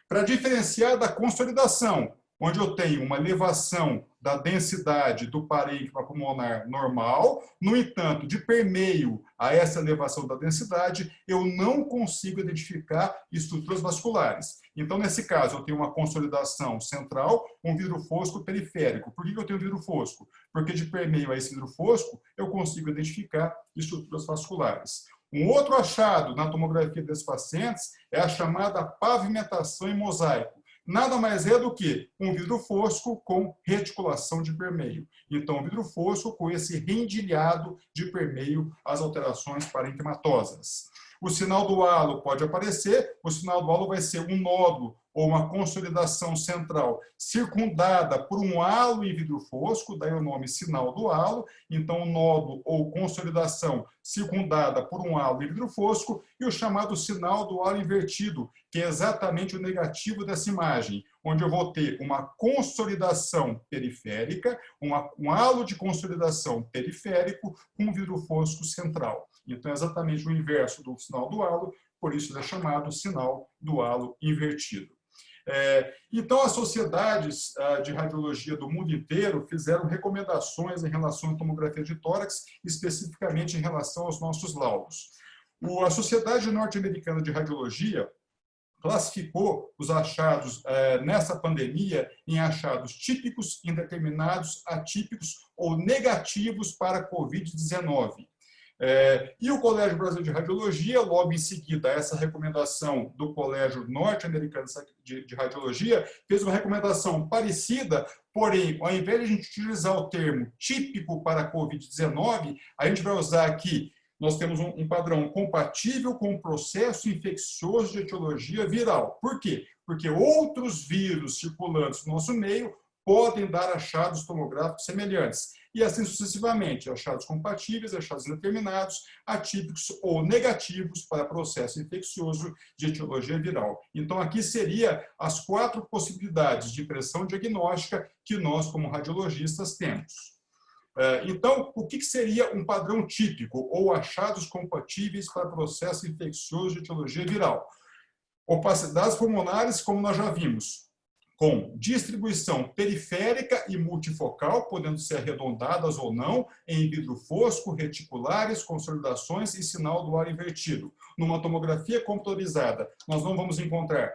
Para diferenciar da consolidação, onde eu tenho uma elevação da densidade do parênquima pulmonar normal, no entanto, de permeio a essa elevação da densidade, eu não consigo identificar estruturas vasculares. Então, nesse caso, eu tenho uma consolidação central, um vidro fosco periférico. Por que eu tenho vidro fosco? Porque de permeio a esse vidro fosco, eu consigo identificar estruturas vasculares. Um outro achado na tomografia desses pacientes é a chamada pavimentação em mosaico. Nada mais é do que um vidro fosco com reticulação de permeio. Então, um vidro fosco com esse rendilhado de permeio às alterações parenquimatosas. O sinal do halo pode aparecer, o sinal do halo vai ser um nódulo ou uma consolidação central circundada por um halo em vidro fosco, daí o nome sinal do halo. Então, nódulo ou consolidação circundada por um halo em vidro fosco, e o chamado sinal do halo invertido, que é exatamente o negativo dessa imagem, onde eu vou ter uma consolidação periférica, um halo de consolidação periférico com um vidro fosco central. Então, é exatamente o inverso do sinal do halo, por isso ele é chamado sinal do halo invertido. Então, as sociedades de radiologia do mundo inteiro fizeram recomendações em relação à tomografia de tórax, especificamente em relação aos nossos laudos. A Sociedade Norte-Americana de Radiologia classificou os achados nessa pandemia em achados típicos, indeterminados, atípicos ou negativos para a Covid-19. E o Colégio Brasileiro de Radiologia, logo em seguida a essa recomendação do Colégio Norte-Americano de Radiologia, fez uma recomendação parecida, porém, ao invés de a gente utilizar o termo típico para a Covid-19, a gente vai usar aqui, nós temos um padrão compatível com o processo infeccioso de etiologia viral. Por quê? Porque outros vírus circulantes no nosso meio podem dar achados tomográficos semelhantes. E assim sucessivamente, achados compatíveis, achados indeterminados, atípicos ou negativos para processo infeccioso de etiologia viral. Então, aqui seria as 4 possibilidades de impressão diagnóstica que nós, como radiologistas, temos. Então, o que seria um padrão típico ou achados compatíveis para processo infeccioso de etiologia viral? Opacidades pulmonares, como nós já vimos, com distribuição periférica e multifocal, podendo ser arredondadas ou não, em vidro fosco, reticulares, consolidações e sinal do ar invertido. Numa tomografia computadorizada, nós não vamos encontrar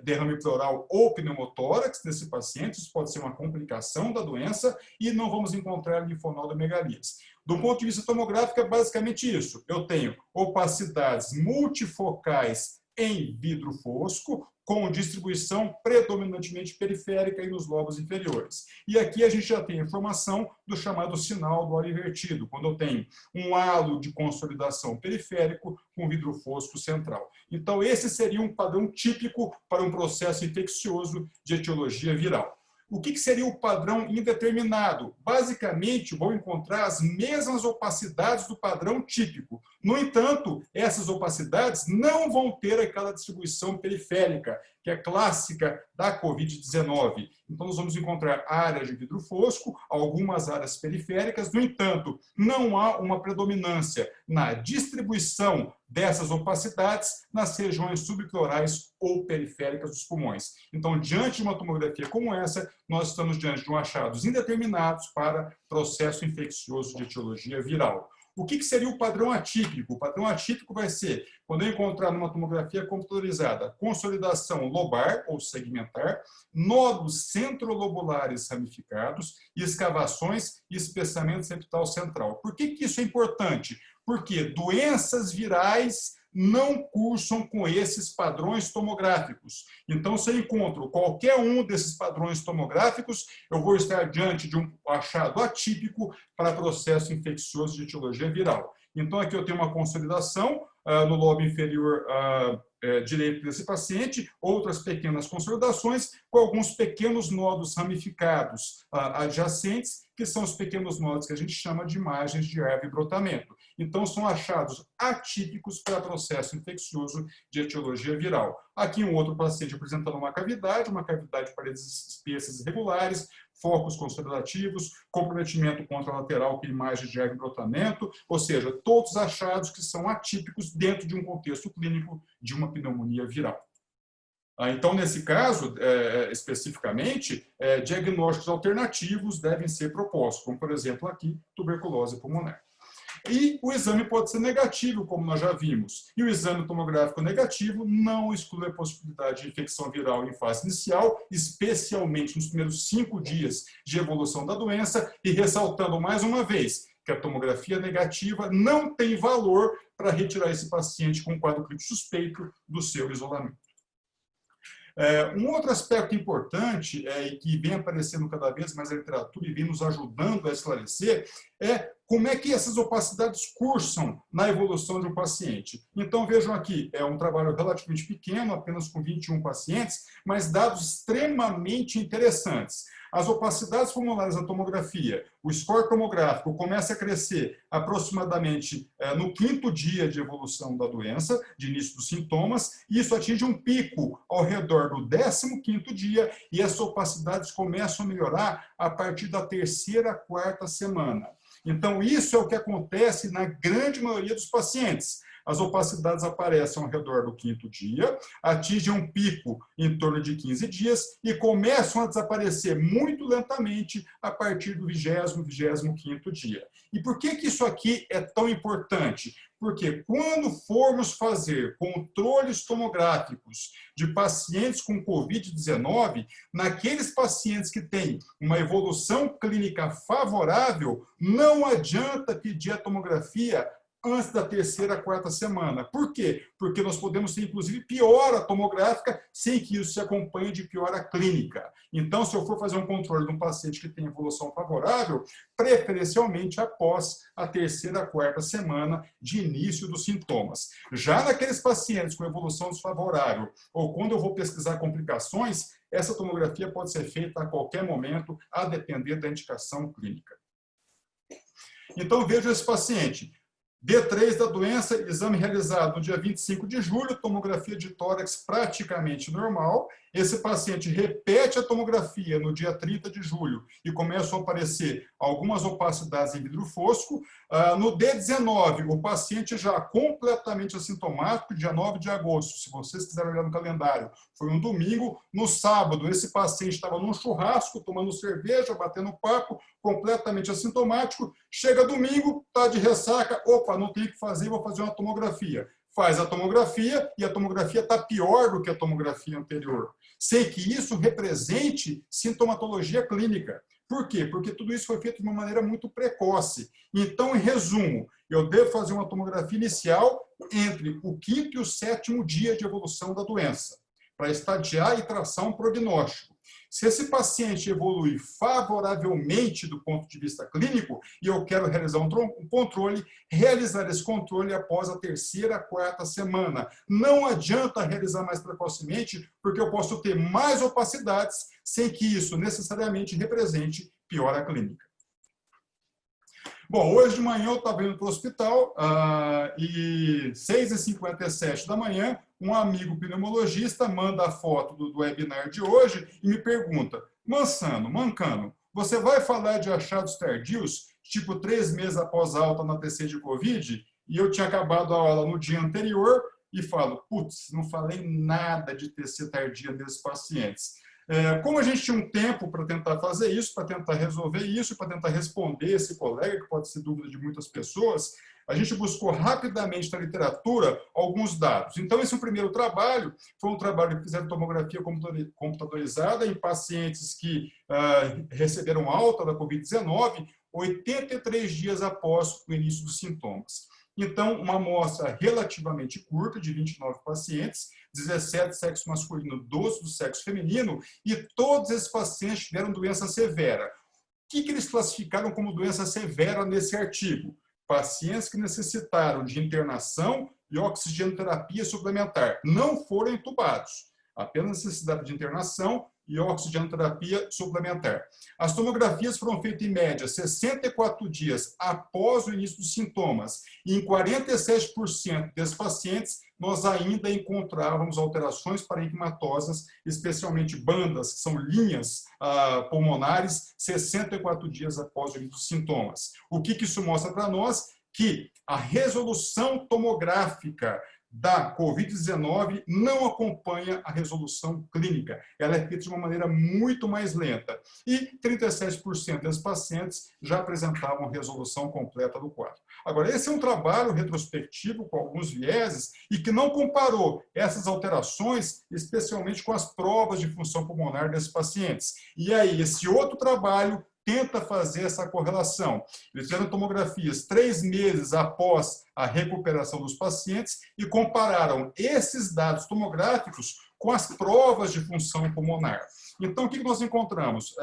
derrame pleural ou pneumotórax nesse paciente, isso pode ser uma complicação da doença, e não vamos encontrar linfonodomegalias. Do ponto de vista tomográfico, é basicamente isso. Eu tenho opacidades multifocais em vidro fosco, com distribuição predominantemente periférica e nos lobos inferiores. E aqui a gente já tem a informação do chamado sinal do ar invertido, quando eu tenho um halo de consolidação periférico com vidro fosco central. Então, esse seria um padrão típico para um processo infeccioso de etiologia viral. O que seria o padrão indeterminado? Basicamente, vou encontrar as mesmas opacidades do padrão típico. No entanto, essas opacidades não vão ter aquela distribuição periférica, que é clássica da Covid-19. Então, nós vamos encontrar áreas de vidro fosco, algumas áreas periféricas. No entanto, não há uma predominância na distribuição dessas opacidades nas regiões subpleurais ou periféricas dos pulmões. Então, diante de uma tomografia como essa, nós estamos diante de achados indeterminados para processo infeccioso de etiologia viral. O que seria o padrão atípico? O padrão atípico vai ser, quando eu encontrar numa tomografia computadorizada, consolidação lobar ou segmentar, nódulos centrolobulares ramificados, escavações e espessamento septal central. Por que isso é importante? Porque doenças virais não cursam com esses padrões tomográficos. Então, se eu encontro qualquer um desses padrões tomográficos, eu vou estar diante de um achado atípico para processo infeccioso de etiologia viral. Então, aqui eu tenho uma consolidação no lobo inferior direito desse paciente, outras pequenas consolidações com alguns pequenos nodos ramificados adjacentes, que são os pequenos nodos que a gente chama de imagens de erva e brotamento. Então, são achados atípicos para processo infeccioso de etiologia viral. Aqui um outro paciente apresentando uma cavidade de paredes espessas irregulares, focos consolidativos, comprometimento contralateral com imagem de erva e brotamento, ou seja, todos achados que são atípicos dentro de um contexto clínico de uma pneumonia viral. Então, nesse caso, especificamente, diagnósticos alternativos devem ser propostos, como, por exemplo, aqui, tuberculose pulmonar. E o exame pode ser negativo, como nós já vimos. E o exame tomográfico negativo não exclui a possibilidade de infecção viral em fase inicial, especialmente nos primeiros 5 dias de evolução da doença, e ressaltando mais uma vez que a tomografia negativa não tem valor para retirar esse paciente com quadro clínico suspeito do seu isolamento. Um outro aspecto importante e que vem aparecendo cada vez mais na literatura e vem nos ajudando a esclarecer é como é que essas opacidades cursam na evolução de um paciente. Então, vejam aqui, é um trabalho relativamente pequeno, apenas com 21 pacientes, mas dados extremamente interessantes. As opacidades pulmonares da tomografia, o score tomográfico começa a crescer aproximadamente no 5º dia de evolução da doença, de início dos sintomas, e isso atinge um pico ao redor do 15º dia, e essas opacidades começam a melhorar a partir da 3ª, 4ª semana. Então, isso é o que acontece na grande maioria dos pacientes. As opacidades aparecem ao redor do 5º dia, atingem um pico em torno de 15 dias e começam a desaparecer muito lentamente a partir do 20º, 25º dia. E por que isso aqui é tão importante? Porque quando formos fazer controles tomográficos de pacientes com Covid-19, naqueles pacientes que têm uma evolução clínica favorável, não adianta pedir a tomografia antes da 3ª, 4ª semana. Por quê? Porque nós podemos ter, inclusive, piora tomográfica sem que isso se acompanhe de piora clínica. Então, se eu for fazer um controle de um paciente que tem evolução favorável, preferencialmente após a 3ª, 4ª semana de início dos sintomas. Já naqueles pacientes com evolução desfavorável, ou quando eu vou pesquisar complicações, essa tomografia pode ser feita a qualquer momento, a depender da indicação clínica. Então, veja esse paciente. D3 da doença, exame realizado no dia 25 de julho, tomografia de tórax praticamente normal. Esse paciente repete a tomografia no dia 30 de julho e começam a aparecer algumas opacidades em vidro fosco. No D19, o paciente já completamente assintomático, dia 9 de agosto, se vocês quiserem olhar no calendário, foi um domingo. No sábado, esse paciente estava num churrasco, tomando cerveja, batendo papo, completamente assintomático. Chega domingo, está de ressaca, opa, não tem o que fazer, vou fazer uma tomografia. Faz a tomografia e a tomografia está pior do que a tomografia anterior, sem que isso represente sintomatologia clínica. Por quê? Porque tudo isso foi feito de uma maneira muito precoce. Então, em resumo, eu devo fazer uma tomografia inicial entre o 5º e o 7º dia de evolução da doença, para estadiar e traçar um prognóstico. Se esse paciente evolui favoravelmente do ponto de vista clínico e eu quero realizar um controle, realizar esse controle após a 3ª, 4ª semana. Não adianta realizar mais precocemente, porque eu posso ter mais opacidades sem que isso necessariamente represente piora clínica. Bom, hoje de manhã eu estava indo para o hospital e 6h57 da manhã, um amigo pneumologista manda a foto do webinar de hoje e me pergunta: Mancano, você vai falar de achados tardios, tipo 3 meses após a alta na TC de Covid? E eu tinha acabado a aula no dia anterior e falo: putz, não falei nada de TC tardia desses pacientes. Como a gente tinha um tempo para tentar fazer isso, para tentar resolver isso, para tentar responder esse colega, que pode ser dúvida de muitas pessoas, a gente buscou rapidamente na literatura alguns dados. Então, esse primeiro trabalho foi um trabalho que fizeram tomografia computadorizada em pacientes que receberam alta da Covid-19, 83 dias após o início dos sintomas. Então, uma amostra relativamente curta, de 29 pacientes, 17 sexo masculino, 12 do sexo feminino, e todos esses pacientes tiveram doença severa. O que eles classificaram como doença severa nesse artigo? pacientes que necessitaram de internação e oxigenoterapia suplementar. Não foram entubados, apenas necessidade de internação e oxigenoterapia suplementar. As tomografias foram feitas em média 64 dias após o início dos sintomas. E em 47% desses pacientes, nós ainda encontrávamos alterações parenquimatosas, especialmente bandas, que são linhas pulmonares, 64 dias após o início dos sintomas. O que isso mostra para nós? Que a resolução tomográfica da Covid-19 não acompanha a resolução clínica. Ela é feita de uma maneira muito mais lenta. E 37% dos pacientes já apresentavam resolução completa do quadro. Agora, esse é um trabalho retrospectivo com alguns vieses e que não comparou essas alterações, especialmente com as provas de função pulmonar desses pacientes. E aí, esse outro trabalho tenta fazer essa correlação. Eles fizeram tomografias 3 meses após a recuperação dos pacientes e compararam esses dados tomográficos com as provas de função pulmonar. Então, o que nós encontramos?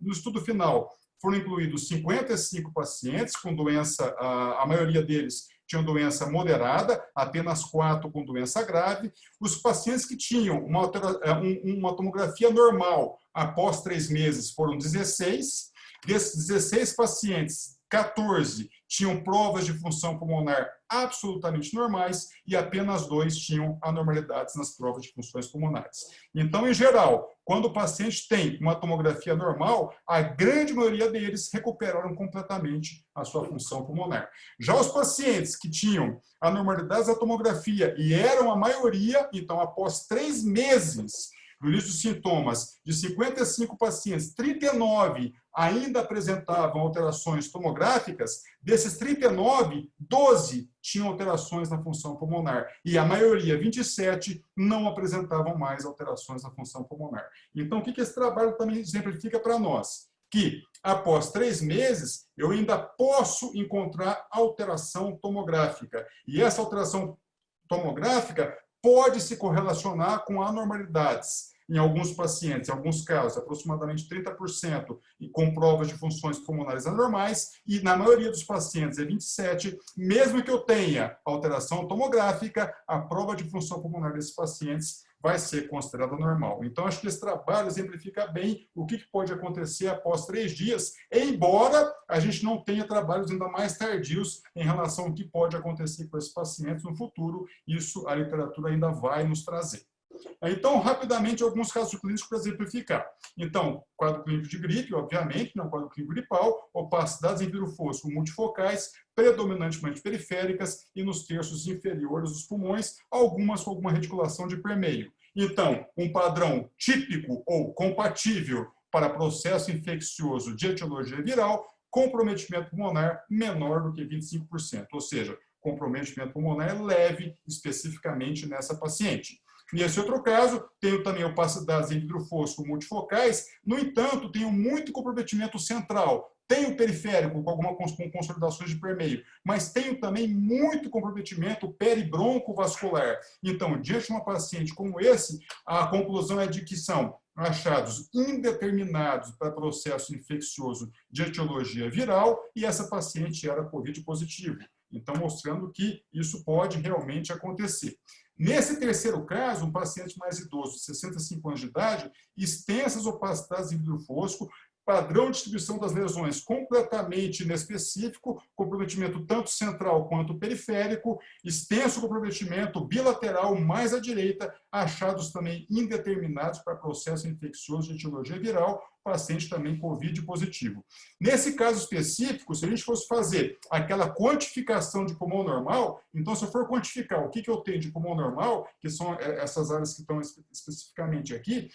No estudo final, foram incluídos 55 pacientes com doença, a maioria deles tinham doença moderada, apenas 4 com doença grave. Os pacientes que tinham uma tomografia normal após 3 meses foram 16. Desses 16 pacientes, 14 tinham provas de função pulmonar absolutamente normais e apenas 2 tinham anormalidades nas provas de funções pulmonares. Então, em geral, quando o paciente tem uma tomografia normal, a grande maioria deles recuperaram completamente a sua função pulmonar. Já os pacientes que tinham anormalidades da tomografia, e eram a maioria, então, após 3 meses no início dos sintomas, de 55 pacientes, 39 ainda apresentavam alterações tomográficas. Desses 39, 12 tinham alterações na função pulmonar. E a maioria, 27, não apresentavam mais alterações na função pulmonar. Então, o que esse trabalho também exemplifica para nós? Que, após 3 meses, eu ainda posso encontrar alteração tomográfica. E essa alteração tomográfica pode se correlacionar com anormalidades. Em alguns pacientes, em alguns casos, aproximadamente 30%, e com provas de funções pulmonares anormais, e na maioria dos pacientes é 27%, mesmo que eu tenha alteração tomográfica, a prova de função pulmonar desses pacientes vai ser considerada normal. Então, acho que esse trabalho exemplifica bem o que pode acontecer após 3 dias, embora a gente não tenha trabalhos ainda mais tardios em relação ao que pode acontecer com esses pacientes no futuro. Isso a literatura ainda vai nos trazer. Então, rapidamente, alguns casos clínicos para exemplificar. Então, quadro clínico de gripe, obviamente, não quadro clínico gripal, opacidades em vidro fosco multifocais, predominantemente periféricas e nos terços inferiores dos pulmões, algumas com alguma reticulação de permeio. Então, um padrão típico ou compatível para processo infeccioso de etiologia viral, comprometimento pulmonar menor do que 25%, ou seja, comprometimento pulmonar leve especificamente nessa paciente. Nesse outro caso, tenho também opacidades em vidro fosco multifocais, no entanto, tenho muito comprometimento central. Tenho periférico com consolidações de permeio, mas tenho também muito comprometimento peribroncovascular. Então, diante de uma paciente como esse, a conclusão é de que são achados indeterminados para processo infeccioso de etiologia viral e essa paciente era COVID positivo. Então, mostrando que isso pode realmente acontecer. Nesse terceiro caso, um paciente mais idoso, 65 anos de idade, extensas opacidades em vidro fosco, padrão de distribuição das lesões completamente inespecífico, comprometimento tanto central quanto periférico, extenso comprometimento bilateral mais à direita, achados também indeterminados para processo infeccioso de etiologia viral, paciente também COVID positivo. Nesse caso específico, se a gente fosse fazer aquela quantificação de pulmão normal, então se eu for quantificar o que eu tenho de pulmão normal, que são essas áreas que estão especificamente aqui,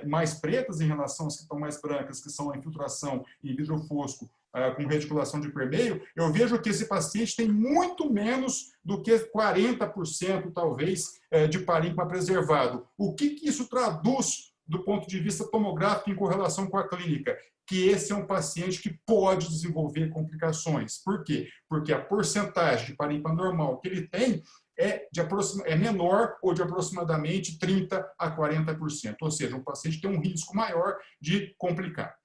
mais pretas em relação às que estão mais brancas, que são a infiltração em vidro fosco, com reticulação de permeio, eu vejo que esse paciente tem muito menos do que 40%, talvez, de parênquima preservado. O que isso traduz do ponto de vista tomográfico em correlação com a clínica? Que esse é um paciente que pode desenvolver complicações. Por quê? Porque a porcentagem de parênquima normal que ele tem é menor ou de aproximadamente 30% a 40%. Ou seja, um paciente tem um risco maior de complicar.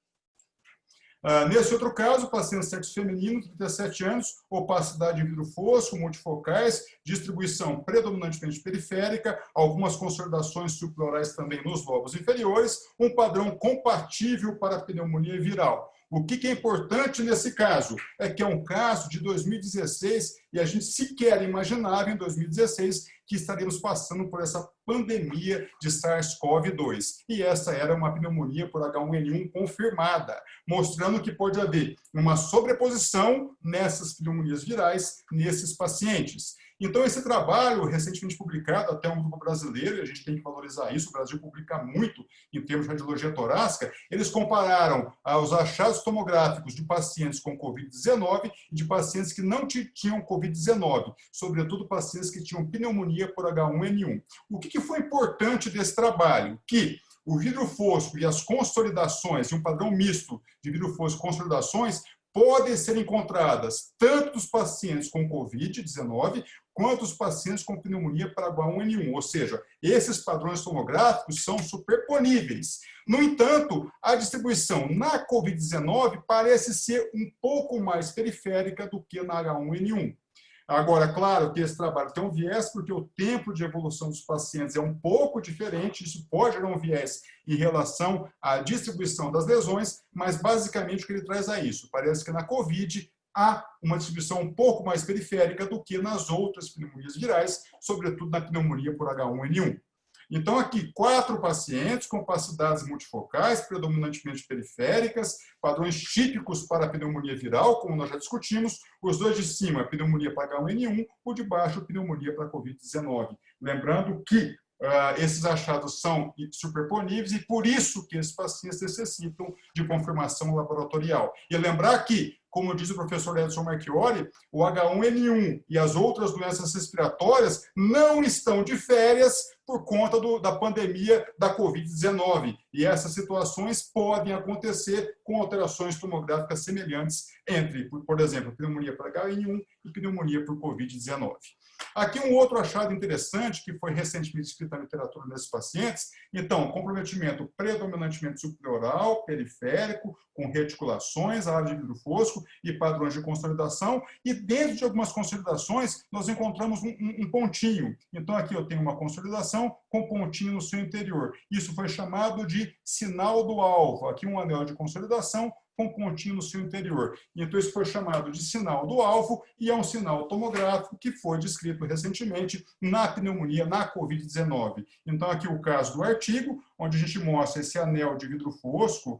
Nesse outro caso, paciente sexo feminino, 37 anos, opacidade de vidro fosco, multifocais, distribuição predominantemente periférica, algumas consolidações subpleurais também nos lobos inferiores, um padrão compatível para a pneumonia viral. O que é importante nesse caso? É que é um caso de 2016 e a gente sequer imaginava em 2016 que estaríamos passando por essa pandemia de SARS-CoV-2. E essa era uma pneumonia por H1N1 confirmada, mostrando que pode haver uma sobreposição nessas pneumonias virais nesses pacientes. Então, esse trabalho, recentemente publicado, até um grupo brasileiro, e a gente tem que valorizar isso, o Brasil publica muito em termos de radiologia torácica, eles compararam os achados tomográficos de pacientes com Covid-19 e de pacientes que não tinham Covid-19, sobretudo pacientes que tinham pneumonia por H1N1. O que foi importante desse trabalho? Que o vidro fosco e as consolidações, e um padrão misto de vidro fosco e consolidações, podem ser encontradas tanto dos pacientes com Covid-19 quanto os pacientes com pneumonia para H1N1, ou seja, esses padrões tomográficos são superponíveis. No entanto, a distribuição na Covid-19 parece ser um pouco mais periférica do que na H1N1. Agora, claro que esse trabalho tem um viés, porque o tempo de evolução dos pacientes é um pouco diferente, isso pode gerar um viés em relação à distribuição das lesões, mas basicamente o que ele traz é isso. Parece que na COVID há uma distribuição um pouco mais periférica do que nas outras pneumonias virais, sobretudo na pneumonia por H1N1. Então, aqui, 4 pacientes com opacidades multifocais, predominantemente periféricas, padrões típicos para a pneumonia viral, como nós já discutimos, os dois de cima, pneumonia para H1N1, o de baixo, pneumonia para Covid-19. Lembrando que esses achados são superponíveis e por isso que esses pacientes necessitam de confirmação laboratorial. E lembrar que, como diz o professor Edson Marchiori, o H1N1 e as outras doenças respiratórias não estão de férias por conta da pandemia da Covid-19. E essas situações podem acontecer com alterações tomográficas semelhantes entre, por exemplo, pneumonia por H1N1 e pneumonia por Covid-19. Aqui um outro achado interessante, que foi recentemente escrito na literatura nesses pacientes. Então, comprometimento predominantemente subpleural, periférico, com reticulações, área de vidro fosco e padrões de consolidação. E dentro de algumas consolidações, nós encontramos um pontinho. Então, aqui eu tenho uma consolidação com pontinho no seu interior. Isso foi chamado de sinal do alvo. Aqui um anel de consolidação com pontinho no seu interior. Então, isso foi chamado de sinal do alvo e é um sinal tomográfico que foi descrito recentemente na pneumonia, na Covid-19. Então, aqui o caso do artigo, onde a gente mostra esse anel de vidro fosco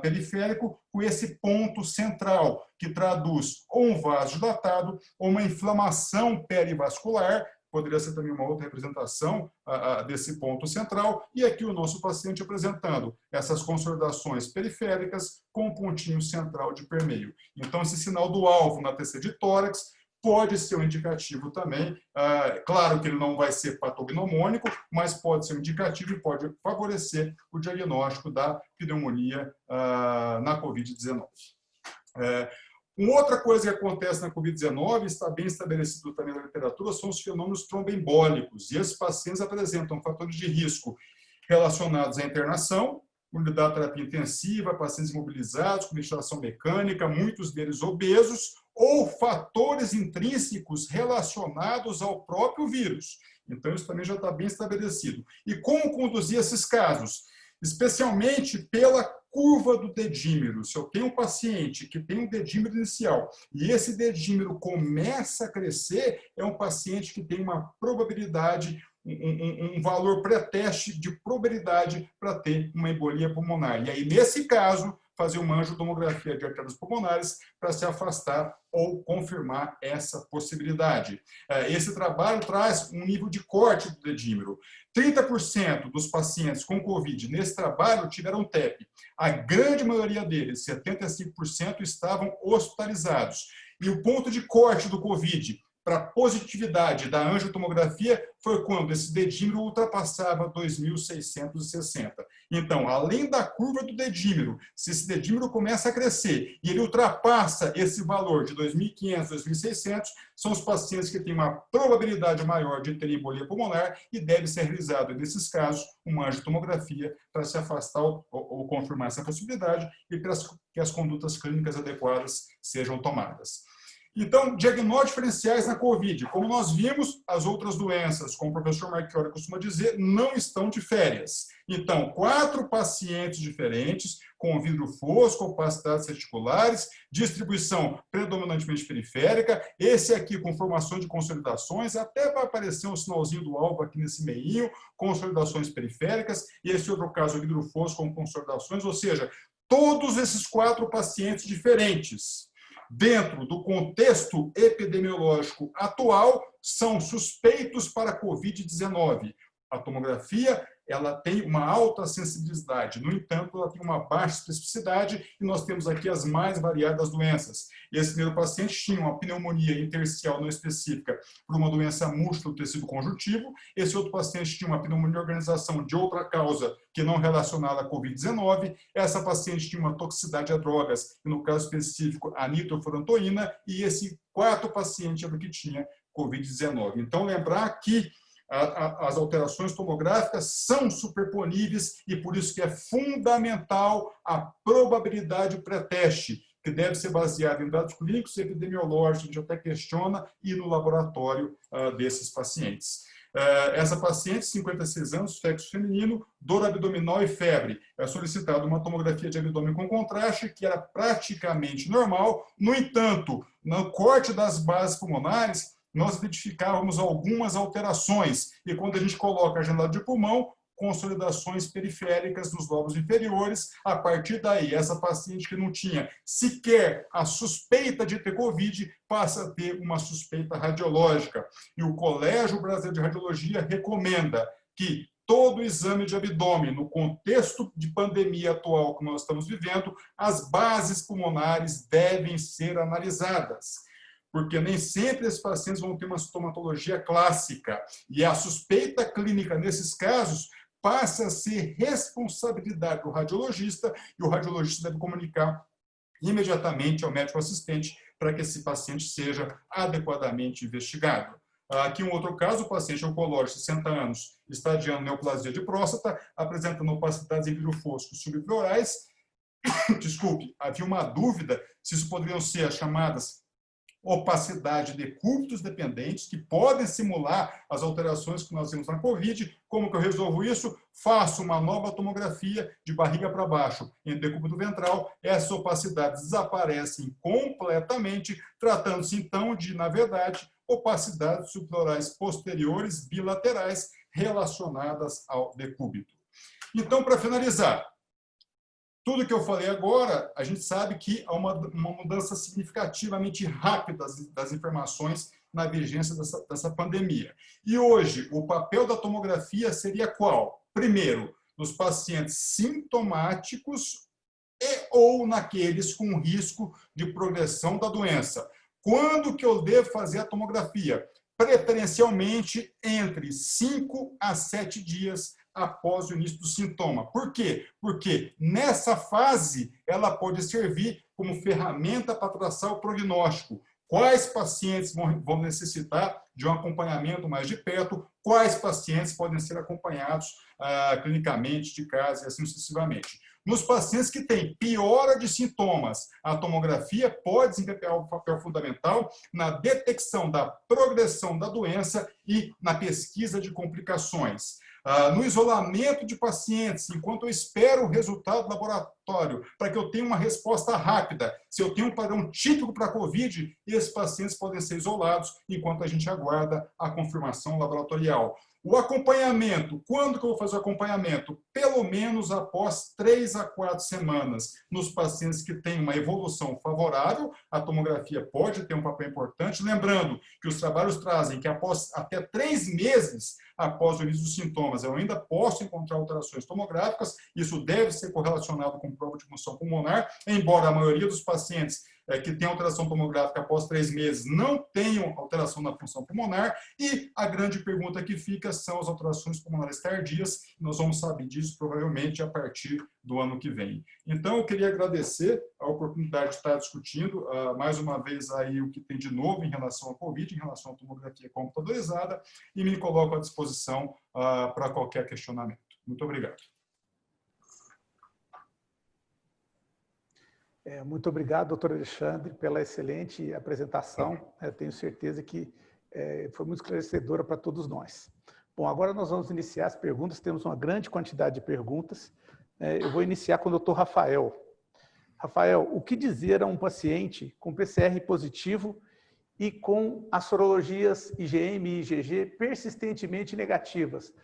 periférico com esse ponto central, que traduz ou um vaso dilatado ou uma inflamação perivascular. Poderia ser também uma outra representação desse ponto central. E aqui o nosso paciente apresentando essas consolidações periféricas com um pontinho central de permeio. Então, esse sinal do alvo na TC de tórax pode ser um indicativo também. Claro que ele não vai ser patognomônico, mas pode ser um indicativo e pode favorecer o diagnóstico da pneumonia na Covid-19. Uma outra coisa que acontece na Covid-19, está bem estabelecido também na literatura, são os fenômenos tromboembólicos. E esses pacientes apresentam fatores de risco relacionados à internação, unidade de terapia intensiva, pacientes imobilizados, com ventilação mecânica, muitos deles obesos, ou fatores intrínsecos relacionados ao próprio vírus. Então, isso também já está bem estabelecido. E como conduzir esses casos? Especialmente pela curva do dedímero. Se eu tenho um paciente que tem um dedímero inicial e esse dedímero começa a crescer, é um paciente que tem uma probabilidade, um valor pré-teste de probabilidade para ter uma embolia pulmonar. E aí, nesse caso, fazer uma angiotomografia de artérias pulmonares para se afastar ou confirmar essa possibilidade. Esse trabalho traz um nível de corte do dedímero. 30% dos pacientes com Covid nesse trabalho tiveram TEP. A grande maioria deles, 75%, estavam hospitalizados. E o ponto de corte do Covid para a positividade da angiotomografia foi quando esse dedímero ultrapassava 2.660. Então, além da curva do dedímero, se esse dedímero começa a crescer e ele ultrapassa esse valor de 2.500, 2.600, são os pacientes que têm uma probabilidade maior de ter embolia pulmonar e deve ser realizado, nesses casos, uma angiotomografia para se afastar ou confirmar essa possibilidade e para que as condutas clínicas adequadas sejam tomadas. Então, diagnósticos diferenciais na COVID. Como nós vimos, as outras doenças, como o professor Marchiori costuma dizer, não estão de férias. Então, 4 pacientes diferentes, com vidro fosco, opacidades reticulares, distribuição predominantemente periférica, esse aqui com formação de consolidações, até vai aparecer um sinalzinho do alvo aqui nesse meinho, consolidações periféricas, e esse outro caso, vidro fosco com consolidações, ou seja, todos esses 4 pacientes diferentes, dentro do contexto epidemiológico atual, são suspeitos para Covid-19. A tomografia, ela tem uma alta sensibilidade, no entanto, ela tem uma baixa especificidade e nós temos aqui as mais variadas doenças. Esse primeiro paciente tinha uma pneumonia intersticial não específica por uma doença múltipla do tecido conjuntivo, esse outro paciente tinha uma pneumonia de organização de outra causa que não relacionada à Covid-19, essa paciente tinha uma toxicidade a drogas, e no caso específico a nitrofurantoína, e esse quarto paciente era o que tinha Covid-19. Então, lembrar que as alterações tomográficas são superponíveis e por isso que é fundamental a probabilidade pré-teste, que deve ser baseada em dados clínicos e epidemiológicos, a gente até questiona, e no laboratório desses pacientes. Essa paciente, 56 anos, sexo feminino, dor abdominal e febre. É solicitada uma tomografia de abdômen com contraste, que era praticamente normal. No entanto, no corte das bases pulmonares, nós identificávamos algumas alterações. E quando a gente coloca a janela de pulmão, consolidações periféricas nos lobos inferiores. A partir daí, essa paciente que não tinha sequer a suspeita de ter Covid, passa a ter uma suspeita radiológica. E o Colégio Brasileiro de Radiologia recomenda que todo exame de abdômen, no contexto de pandemia atual que nós estamos vivendo, as bases pulmonares devem ser analisadas, porque nem sempre esses pacientes vão ter uma sintomatologia clássica. E a suspeita clínica, nesses casos, passa a ser responsabilidade do radiologista, e o radiologista deve comunicar imediatamente ao médico assistente para que esse paciente seja adequadamente investigado. Aqui um outro caso, o paciente oncológico, 60 anos, estadiando neoplasia de próstata, apresentando opacidades em vidro fosco subpleurais. Desculpe, havia uma dúvida se isso poderiam ser as chamadas opacidade de decúbitos dependentes, que podem simular as alterações que nós vimos na COVID. Como que eu resolvo isso? Faço uma nova tomografia de barriga para baixo em decúbito ventral, essas opacidades desaparecem completamente, tratando-se então de, na verdade, opacidades subpleurais posteriores bilaterais relacionadas ao decúbito. Então, para finalizar, tudo que eu falei agora, a gente sabe que há uma mudança significativamente rápida das informações na vigência dessa pandemia. E hoje, o papel da tomografia seria qual? Primeiro, nos pacientes sintomáticos e ou naqueles com risco de progressão da doença. Quando que eu devo fazer a tomografia? Preferencialmente entre 5 a 7 dias após o início do sintoma. Por quê? Porque nessa fase ela pode servir como ferramenta para traçar o prognóstico. Quais pacientes vão necessitar de um acompanhamento mais de perto, quais pacientes podem ser acompanhados clinicamente de casa e assim sucessivamente. Nos pacientes que têm piora de sintomas, a tomografia pode desempenhar um papel fundamental na detecção da progressão da doença e na pesquisa de complicações. No isolamento de pacientes, enquanto eu espero o resultado do laboratório, para que eu tenha uma resposta rápida. Se eu tenho um padrão típico para a COVID, esses pacientes podem ser isolados enquanto a gente aguarda a confirmação laboratorial. O acompanhamento, quando que eu vou fazer o acompanhamento? Pelo menos após 3 a 4 semanas. Nos pacientes que têm uma evolução favorável, a tomografia pode ter um papel importante. Lembrando que os trabalhos trazem que após até 3 meses após o início dos sintomas, eu ainda posso encontrar alterações tomográficas. Isso deve ser correlacionado com prova de função pulmonar, embora a maioria dos pacientes que têm alteração tomográfica após 3 meses não tenham alteração na função pulmonar, e a grande pergunta que fica são as alterações pulmonares tardias. Nós vamos saber disso provavelmente a partir do ano que vem. Então, eu queria agradecer a oportunidade de estar discutindo mais uma vez aí o que tem de novo em relação ao COVID, em relação à tomografia computadorizada, e me coloco à disposição para qualquer questionamento. Muito obrigado. Muito obrigado, doutor Alexandre, pela excelente apresentação. Eu tenho certeza que foi muito esclarecedora para todos nós. Bom, agora nós vamos iniciar as perguntas. Temos uma grande quantidade de perguntas. Eu vou iniciar com o doutor Rafael. Rafael, o que dizer a um paciente com PCR positivo e com as sorologias IgM e IgG persistentemente negativas?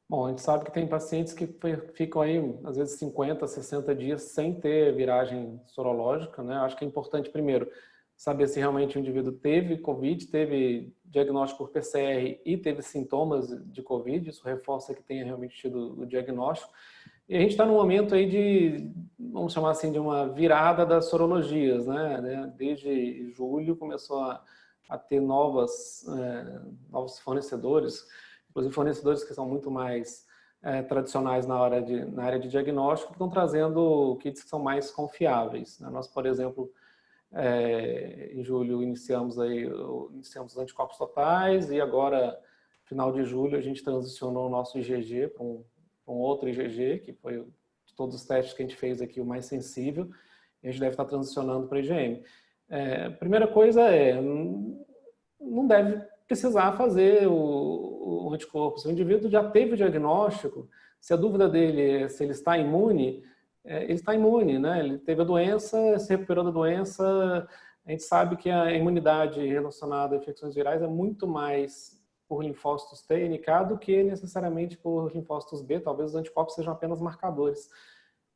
Bom, a gente sabe que tem pacientes que ficam aí, às vezes, 50, 60 dias sem ter viragem sorológica, né? Acho que é importante, primeiro, saber se realmente o indivíduo teve COVID, teve diagnóstico por PCR e teve sintomas de COVID. Isso reforça que tenha realmente tido o diagnóstico. E a gente está num momento aí de, vamos chamar assim, de uma virada das sorologias, né? Desde julho começou a ter novos fornecedores, inclusive fornecedores que são muito mais tradicionais na área de diagnóstico, que estão trazendo kits que são mais confiáveis, né? Nós, por exemplo, em julho iniciamos os anticorpos totais, e agora, final de julho, a gente transicionou o nosso IgG para um outro IgG, que foi de todos os testes que a gente fez aqui o mais sensível, e a gente deve estar transicionando para IgM. Primeira coisa não deve precisar fazer o anticorpo. Se o indivíduo já teve o diagnóstico, se a dúvida dele é se ele está imune, ele está imune, né? Ele teve a doença, se recuperou da doença. A gente sabe que a imunidade relacionada a infecções virais é muito mais por linfócitos T e NK do que necessariamente por linfócitos B. Talvez os anticorpos sejam apenas marcadores.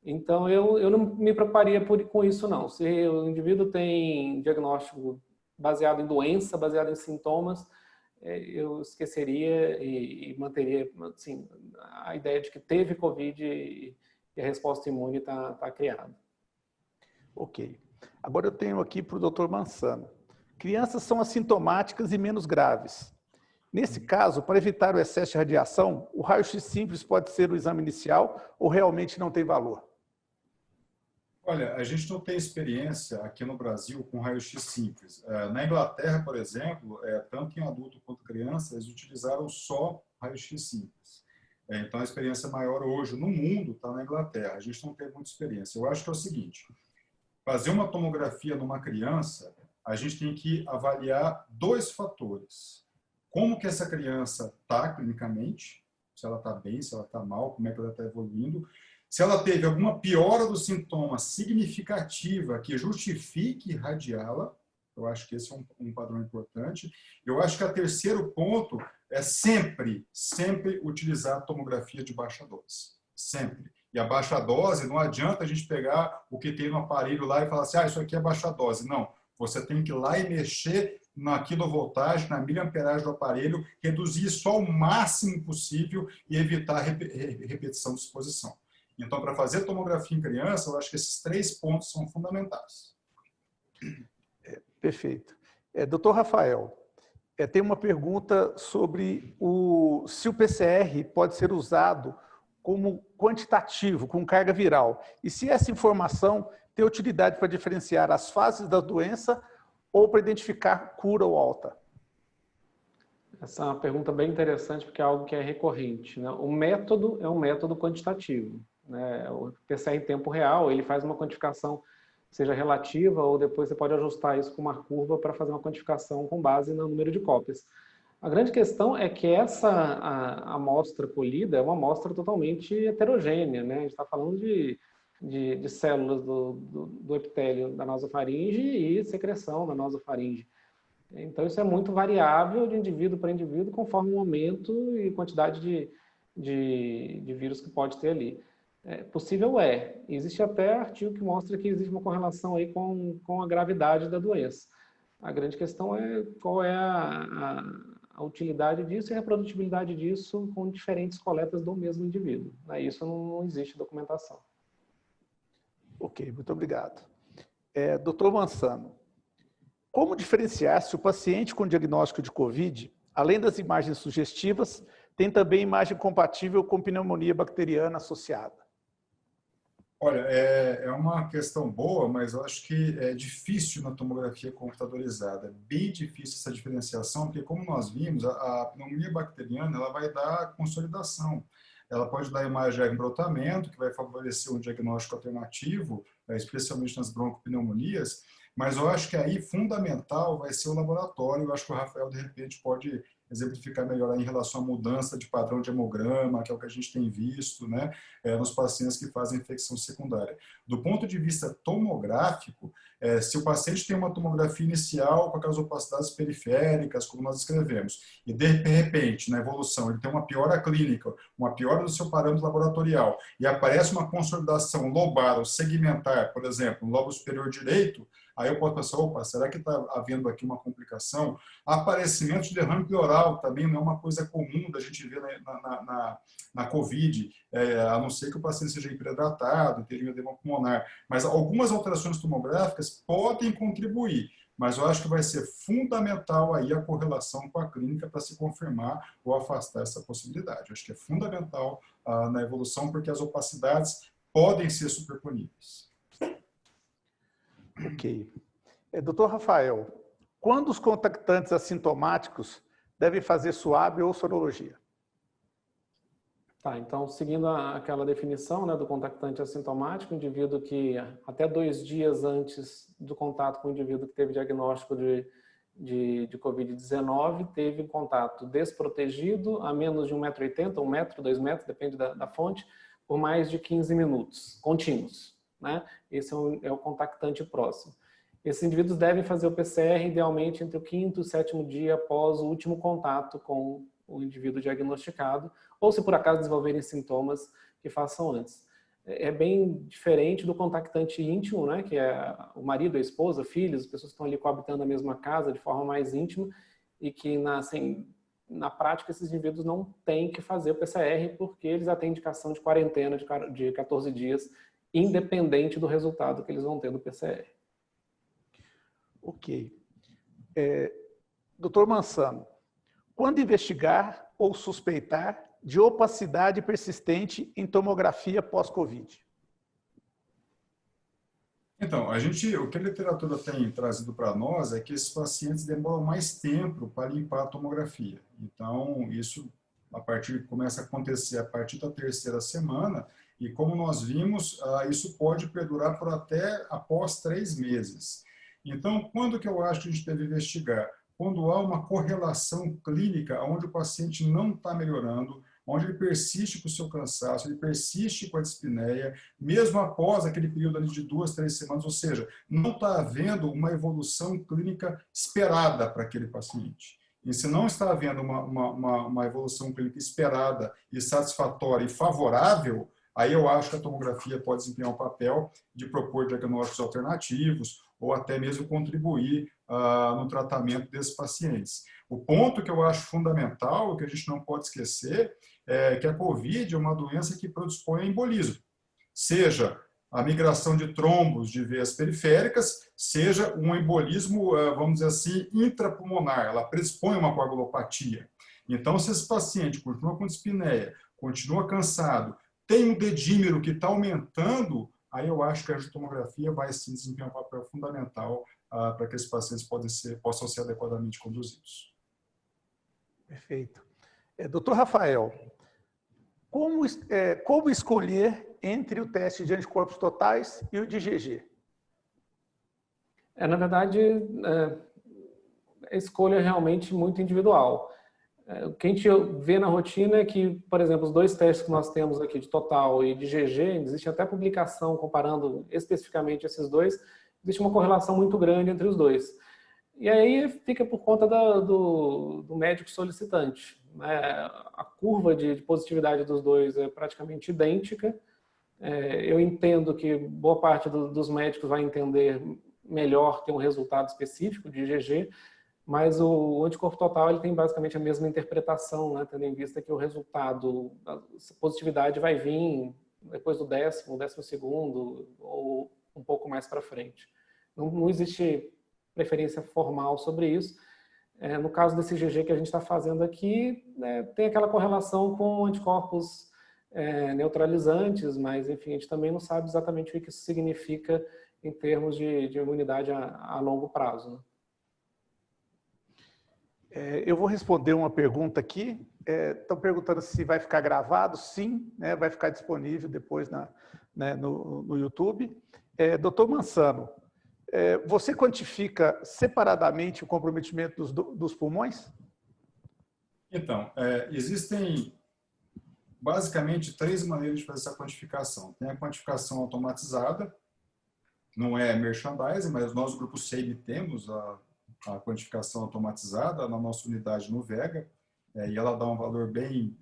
Então, eu não me preocuparia com isso, não. Se o indivíduo tem diagnóstico baseado em doença, baseado em sintomas, eu esqueceria e manteria, assim, a ideia de que teve COVID e a resposta imune está criada. Ok. Agora eu tenho aqui para o doutor Mansano. Crianças são assintomáticas e menos graves. Nesse caso, para evitar o excesso de radiação, o raio-x simples pode ser o exame inicial ou realmente não tem valor? Olha, a gente não tem experiência aqui no Brasil com raio-x simples. Na Inglaterra, por exemplo, tanto em adulto quanto criança, eles utilizaram só raio-x simples. Então, a experiência maior hoje no mundo está na Inglaterra. A gente não tem muita experiência. Eu acho que é o seguinte, fazer uma tomografia numa criança, a gente tem que avaliar 2 fatores. Como que essa criança está clinicamente, se ela está bem, se ela está mal, como é que ela está evoluindo. Se ela teve alguma piora dos sintomas significativa que justifique irradiá-la, eu acho que esse é um padrão importante. Eu acho que o terceiro ponto é sempre utilizar a tomografia de baixa dose. Sempre. E a baixa dose, não adianta a gente pegar o que tem no aparelho lá e falar assim, isso aqui é baixa dose. Não. Você tem que ir lá e mexer na quilovoltagem, na miliamperagem do aparelho, reduzir isso ao máximo possível e evitar repetição de exposição. Então, para fazer tomografia em criança, eu acho que esses 3 pontos são fundamentais. Perfeito. Doutor Rafael, tem uma pergunta sobre se o PCR pode ser usado como quantitativo, com carga viral, e se essa informação tem utilidade para diferenciar as fases da doença ou para identificar cura ou alta? Essa é uma pergunta bem interessante, porque é algo que é recorrente, né? O método é um método quantitativo, né? O PCR em tempo real, ele faz uma quantificação, seja relativa, ou depois você pode ajustar isso com uma curva para fazer uma quantificação com base no número de cópias. A grande questão é que a amostra colhida é uma amostra totalmente heterogênea, né? A gente está falando de células do epitélio da nasofaringe e secreção da nasofaringe. Então, isso é muito variável de indivíduo para indivíduo, conforme o momento e quantidade de vírus que pode ter ali. Possível existe até artigo que mostra que existe uma correlação aí com a gravidade da doença. A grande questão é qual é a utilidade disso e a reprodutibilidade disso com diferentes coletas do mesmo indivíduo. Isso não existe documentação. Ok, muito obrigado. Doutor Mansano, como diferenciar se o paciente com diagnóstico de COVID, além das imagens sugestivas, tem também imagem compatível com pneumonia bacteriana associada? Olha, é uma questão boa, mas eu acho que é difícil na tomografia computadorizada. É bem difícil essa diferenciação, porque como nós vimos, a pneumonia bacteriana ela vai dar consolidação. Ela pode dar imagem de brotamento, que vai favorecer um diagnóstico alternativo, especialmente nas broncopneumonias, mas eu acho que aí fundamental vai ser o laboratório. Eu acho que o Rafael, de repente, pode exemplificar melhor em relação à mudança de padrão de hemograma, que é o que a gente tem visto, né, nos pacientes que fazem infecção secundária. Do ponto de vista tomográfico, se o paciente tem uma tomografia inicial com aquelas opacidades periféricas, como nós descrevemos, e de repente, na evolução, ele tem uma piora clínica, uma piora do seu parâmetro laboratorial, e aparece uma consolidação lobar ou segmentar, por exemplo, no lobo superior direito, aí eu posso pensar, opa, será que está havendo aqui uma complicação? Aparecimento de derrame pleural também não é uma coisa comum da gente ver na COVID, a não ser que o paciente seja hiperidratado, tenha um edema pulmonar. Mas algumas alterações tomográficas podem contribuir, mas eu acho que vai ser fundamental aí a correlação com a clínica para se confirmar ou afastar essa possibilidade. Eu acho que é fundamental na evolução, porque as opacidades podem ser superponíveis. Ok. Doutor Rafael, quando os contactantes assintomáticos devem fazer SWAB ou sorologia? Tá, então, seguindo aquela definição, né, do contactante assintomático, indivíduo que até 2 dias antes do contato com o indivíduo que teve diagnóstico de Covid-19, teve contato desprotegido a menos de 1,80 m, 1 metro, 2 metros, depende da fonte, por mais de 15 minutos, contínuos, né? Esse é o contactante próximo. Esses indivíduos devem fazer o PCR, idealmente, entre o 5º e o 7º dia após o último contato com o indivíduo diagnosticado, ou se por acaso desenvolverem sintomas, que façam antes. É bem diferente do contactante íntimo, né, que é o marido, a esposa, filhos, as pessoas que estão ali coabitando a mesma casa de forma mais íntima, e que na prática esses indivíduos não têm que fazer o PCR porque eles já têm indicação de quarentena de 14 dias, independente do resultado que eles vão ter do PCR. Ok. Doutor Mansano, quando investigar ou suspeitar de opacidade persistente em tomografia pós-Covid? Então, o que a literatura tem trazido para nós é que esses pacientes demoram mais tempo para limpar a tomografia. Então, isso começa a acontecer a partir da 3ª semana, e como nós vimos, isso pode perdurar por até após 3 meses. Então, quando que eu acho que a gente deve investigar? Quando há uma correlação clínica onde o paciente não está melhorando, onde ele persiste com o seu cansaço, ele persiste com a dispneia, mesmo após aquele período ali de 2, 3 semanas, ou seja, não está havendo uma evolução clínica esperada para aquele paciente. E se não está havendo uma evolução clínica esperada e satisfatória e favorável, aí eu acho que a tomografia pode desempenhar um papel de propor diagnósticos alternativos ou até mesmo contribuir no tratamento desses pacientes. O ponto que eu acho fundamental, que a gente não pode esquecer, é que a COVID é uma doença que predispõe a embolismo. Seja a migração de trombos de veias periféricas, seja um embolismo, vamos dizer assim, intrapulmonar. Ela predispõe a uma coagulopatia. Então, se esse paciente continua com dispneia, continua cansado, tem um dedímero que está aumentando, aí eu acho que a tomografia vai sim desempenhar um papel fundamental para que esses pacientes possam ser adequadamente conduzidos. Perfeito. Doutor Rafael, como escolher entre o teste de anticorpos totais e o de IgG? Na verdade, a escolha é realmente muito individual. O que a gente vê na rotina é que, por exemplo, os 2 testes que nós temos aqui, de total e de IgG, existe até publicação comparando especificamente esses 2, existe uma correlação muito grande entre os 2. E aí fica por conta do médico solicitante, né? A curva de positividade dos 2 é praticamente idêntica. Eu entendo que boa parte dos médicos vai entender melhor ter um resultado específico de IgG, mas o anticorpo total ele tem basicamente a mesma interpretação, né? Tendo em vista que o resultado, a positividade vai vir depois do 10º, 12º ou um pouco mais para frente. não existe preferência formal sobre isso. No caso desse IgG que a gente está fazendo aqui, tem aquela correlação com anticorpos neutralizantes, mas, enfim, a gente também não sabe exatamente o que isso significa em termos de imunidade a longo prazo, né? Eu vou responder uma pergunta aqui. Estão perguntando se vai ficar gravado. Sim, né, vai ficar disponível depois no YouTube. Doutor Mansano, você quantifica separadamente o comprometimento dos pulmões? Então, existem basicamente 3 maneiras de fazer essa quantificação. Tem a quantificação automatizada, não é merchandising, mas nós, do Grupo SEIB, temos a quantificação automatizada na nossa unidade no Vega, e ela dá um valor bem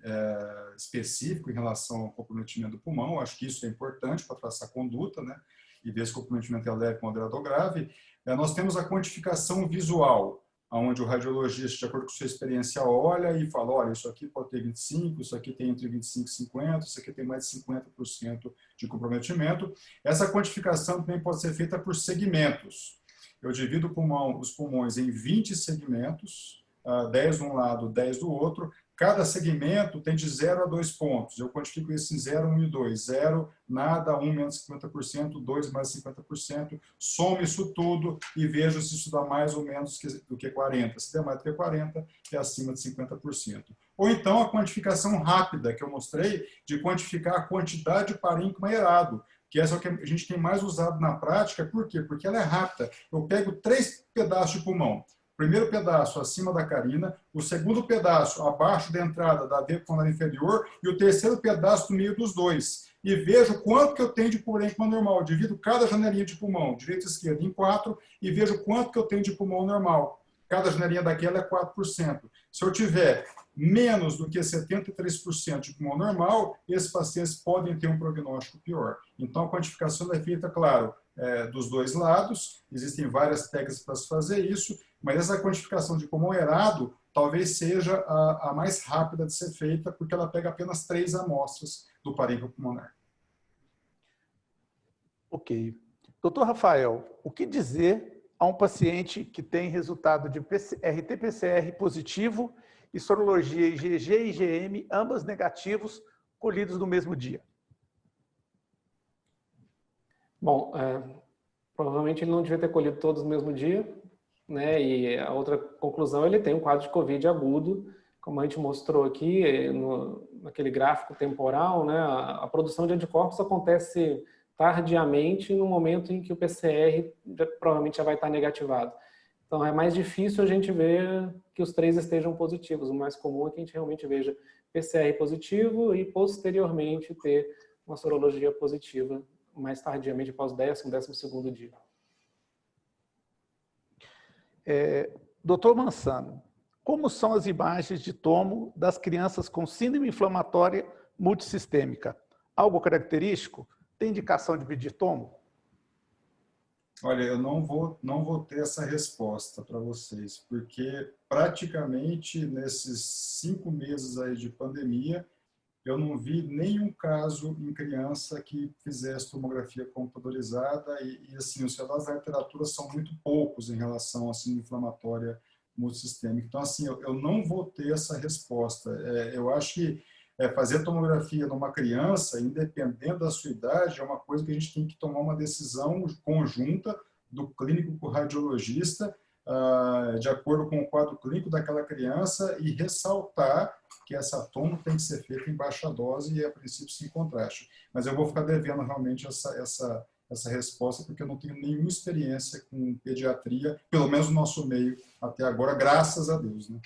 específico em relação ao comprometimento do pulmão. Acho que isso é importante para traçar conduta, né? E ver se o comprometimento é leve, moderado ou grave. Nós temos a quantificação visual, onde o radiologista, de acordo com sua experiência, olha e fala, olha, isso aqui pode ter 25, isso aqui tem entre 25 e 50, isso aqui tem mais de 50% de comprometimento. Essa quantificação também pode ser feita por segmentos. Eu divido os pulmões em 20 segmentos, 10 de um lado, 10 do outro. Cada segmento tem de 0 a 2 pontos. Eu quantifico isso em 0, 1 e 2. 0, nada, 1 menos 50%, 2 mais 50%. Somo isso tudo e vejo se isso dá mais ou menos do que 40%. Se der mais do que 40%, é acima de 50%. Ou então a quantificação rápida, que eu mostrei, de quantificar a quantidade de parênquima aerado, que essa é o que a gente tem mais usado na prática. Por quê? Porque ela é rápida. Eu pego 3 pedaços de pulmão. O primeiro pedaço acima da carina, o segundo pedaço abaixo da entrada da veia pulmonar inferior e o terceiro pedaço no meio dos dois. E vejo quanto que eu tenho de parênquima normal. Divido cada janelinha de pulmão, direita e esquerda, em 4 e vejo quanto que eu tenho de pulmão normal. Cada janelinha daquela é 4%. Se eu tiver menos do que 73% de pulmão normal, esses pacientes podem ter um prognóstico pior. Então, a quantificação é feita, claro, dos dois lados. Existem várias técnicas para se fazer isso, mas essa quantificação de pulmão aerado talvez seja a mais rápida de ser feita, porque ela pega apenas 3 amostras do parênquima pulmonar. Ok. Doutor Rafael, o que dizer a um paciente que tem resultado de RT-PCR positivo e sorologia IgG e IgM, ambas negativos, colhidos no mesmo dia? Bom, provavelmente ele não devia ter colhido todos no mesmo dia, né? E a outra conclusão, ele tem um quadro de COVID agudo, como a gente mostrou aqui naquele gráfico temporal, né? A produção de anticorpos acontece tardiamente no momento em que o PCR provavelmente já vai estar negativado. Então é mais difícil a gente ver que os 3 estejam positivos. O mais comum é que a gente realmente veja PCR positivo e posteriormente ter uma sorologia positiva mais tardiamente após o 12º dia. Doutor Mansano, como são as imagens de tomo das crianças com síndrome inflamatória multissistêmica? Algo característico? Tem indicação de pedir tomo? Olha, eu não vou ter essa resposta para vocês, porque praticamente nesses 5 meses aí de pandemia, eu não vi nenhum caso em criança que fizesse tomografia computadorizada e assim, os relatos da literatura são muito poucos em relação à síndrome inflamatória multissistêmica. Então, assim, eu não vou ter essa resposta. Eu acho que fazer tomografia numa criança, independente da sua idade, é uma coisa que a gente tem que tomar uma decisão conjunta do clínico com o radiologista, de acordo com o quadro clínico daquela criança, e ressaltar que essa tomo tem que ser feita em baixa dose e, a princípio, sem contraste. Mas eu vou ficar devendo realmente essa resposta, porque eu não tenho nenhuma experiência com pediatria, pelo menos no nosso meio até agora, graças a Deus, né?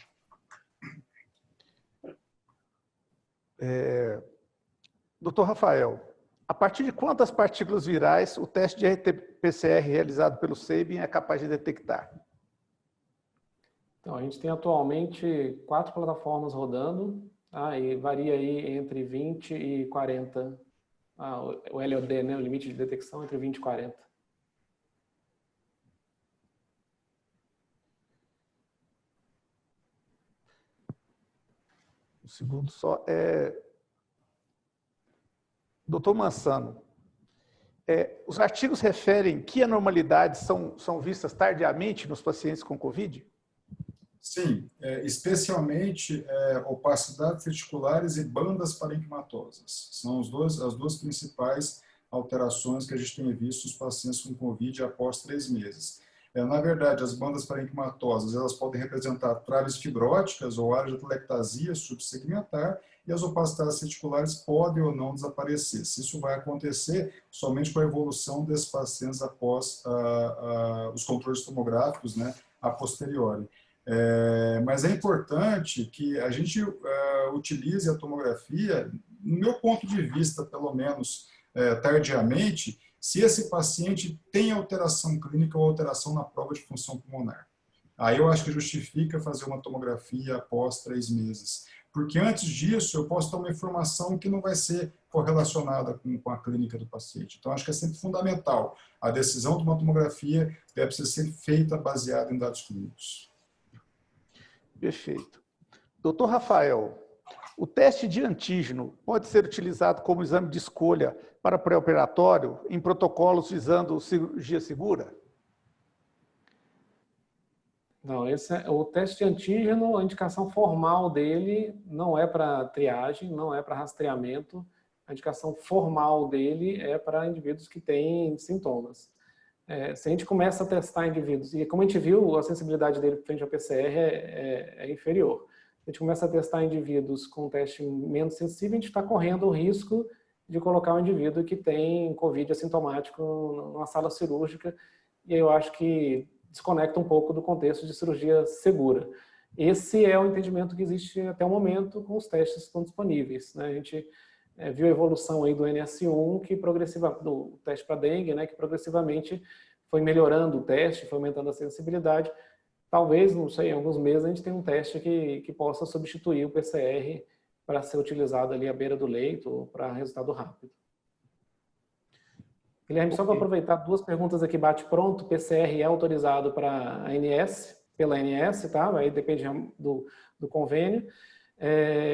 Doutor Rafael, a partir de quantas partículas virais o teste de RT-PCR realizado pelo SEIB é capaz de detectar? Então, a gente tem atualmente 4 plataformas rodando, e varia aí entre 20 e 40, o LOD, né, o limite de detecção, entre 20 e 40. Um segundo só. Doutor Mansano, Os artigos referem que anormalidades são vistas tardiamente nos pacientes com COVID? Sim, especialmente opacidades reticulares e bandas parenquimatosas. São as duas principais alterações que a gente tem visto nos pacientes com COVID após 3 meses. Na verdade, as bandas parenquimatosas elas podem representar traves fibróticas ou áreas de atelectasia subsegmentar, e as opacidades reticulares podem ou não desaparecer. Se isso vai acontecer somente com a evolução desses pacientes após os controles tomográficos, né, a posteriori. Mas é importante que a gente utilize a tomografia, no meu ponto de vista, pelo menos tardiamente, se esse paciente tem alteração clínica ou alteração na prova de função pulmonar. Aí eu acho que justifica fazer uma tomografia após 3 meses. Porque antes disso eu posso ter uma informação que não vai ser correlacionada com a clínica do paciente. Então acho que é sempre fundamental. A decisão de uma tomografia deve ser sempre feita baseada em dados clínicos. Perfeito. Doutor Rafael, o teste de antígeno pode ser utilizado como exame de escolha para pré-operatório em protocolos visando cirurgia segura? Não, o teste de antígeno, a indicação formal dele não é para triagem, não é para rastreamento. A indicação formal dele é para indivíduos que têm sintomas. Se a gente começa a testar indivíduos, e como a gente viu, a sensibilidade dele frente ao PCR é inferior. Se a gente começa a testar indivíduos com teste menos sensível, a gente está correndo o risco de colocar um indivíduo que tem COVID assintomático numa sala cirúrgica, e eu acho que desconecta um pouco do contexto de cirurgia segura. Esse é o entendimento que existe até o momento com os testes que estão disponíveis, né? A gente viu a evolução aí do NS1, do teste para dengue, né, que progressivamente foi melhorando o teste, foi aumentando a sensibilidade. Talvez, não sei, em alguns meses a gente tenha um teste que possa substituir o PCR para ser utilizado ali à beira do leito para resultado rápido. Guilherme, só para aproveitar 2 perguntas aqui, bate pronto. PCR é autorizado para a ANS, pela ANS, tá? Aí depende do convênio.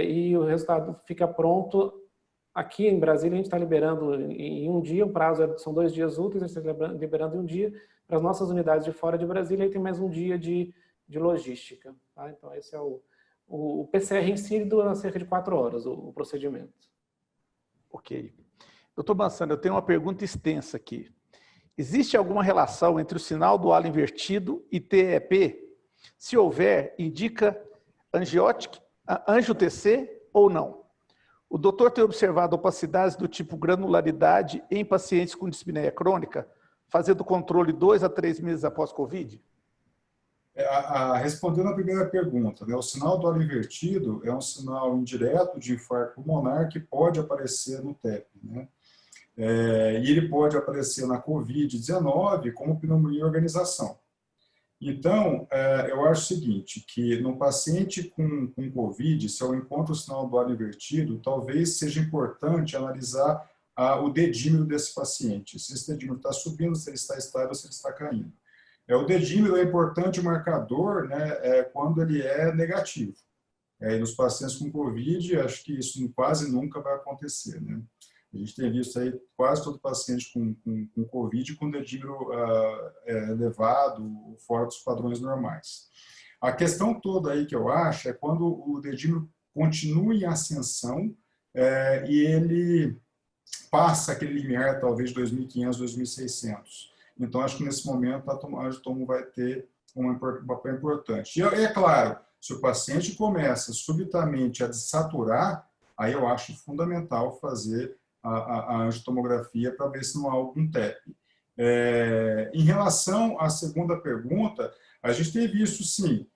E o resultado fica pronto. Aqui em Brasília, a gente está liberando em um dia, o prazo são 2 dias úteis, a gente está liberando em um dia. Para as nossas unidades de fora de Brasília, aí tem mais um dia de logística. Tá? Então, esse é o PCR em si dura cerca de 4 horas, o procedimento. Ok. Doutor Mansano, eu tenho uma pergunta extensa aqui. Existe alguma relação entre o sinal do halo invertido e TEP? Se houver, indica angio-TC ou não? O doutor tem observado opacidades do tipo granularidade em pacientes com dispneia crônica, fazendo controle 2 a 3 meses após Covid? Respondendo a primeira pergunta, né, o sinal do halo invertido é um sinal indireto de infarto pulmonar que pode aparecer no TEP, né? E ele pode aparecer na COVID-19 como pneumonia e organização. Então, eu acho o seguinte, que no paciente com COVID, se eu encontro o sinal do halo invertido, talvez seja importante analisar o dedímero desse paciente. Se esse dedímero está subindo, se ele está estável, se ele está caindo. O dedímero é importante, o marcador, né, quando ele é negativo. E nos pacientes com COVID, acho que isso quase nunca vai acontecer, né? A gente tem visto aí quase todo paciente com COVID com dedímero elevado, fora dos padrões normais. A questão toda aí que eu acho é quando o dedímero continua em ascensão e ele passa aquele limiar, talvez, de 2.500, 2.600. Então, acho que nesse momento a angiotomo vai ter um papel importante. E é claro, se o paciente começa subitamente a desaturar, aí eu acho fundamental fazer a angiotomografia para ver se não há algum TEP. Em relação à segunda pergunta, a gente tem visto, sim,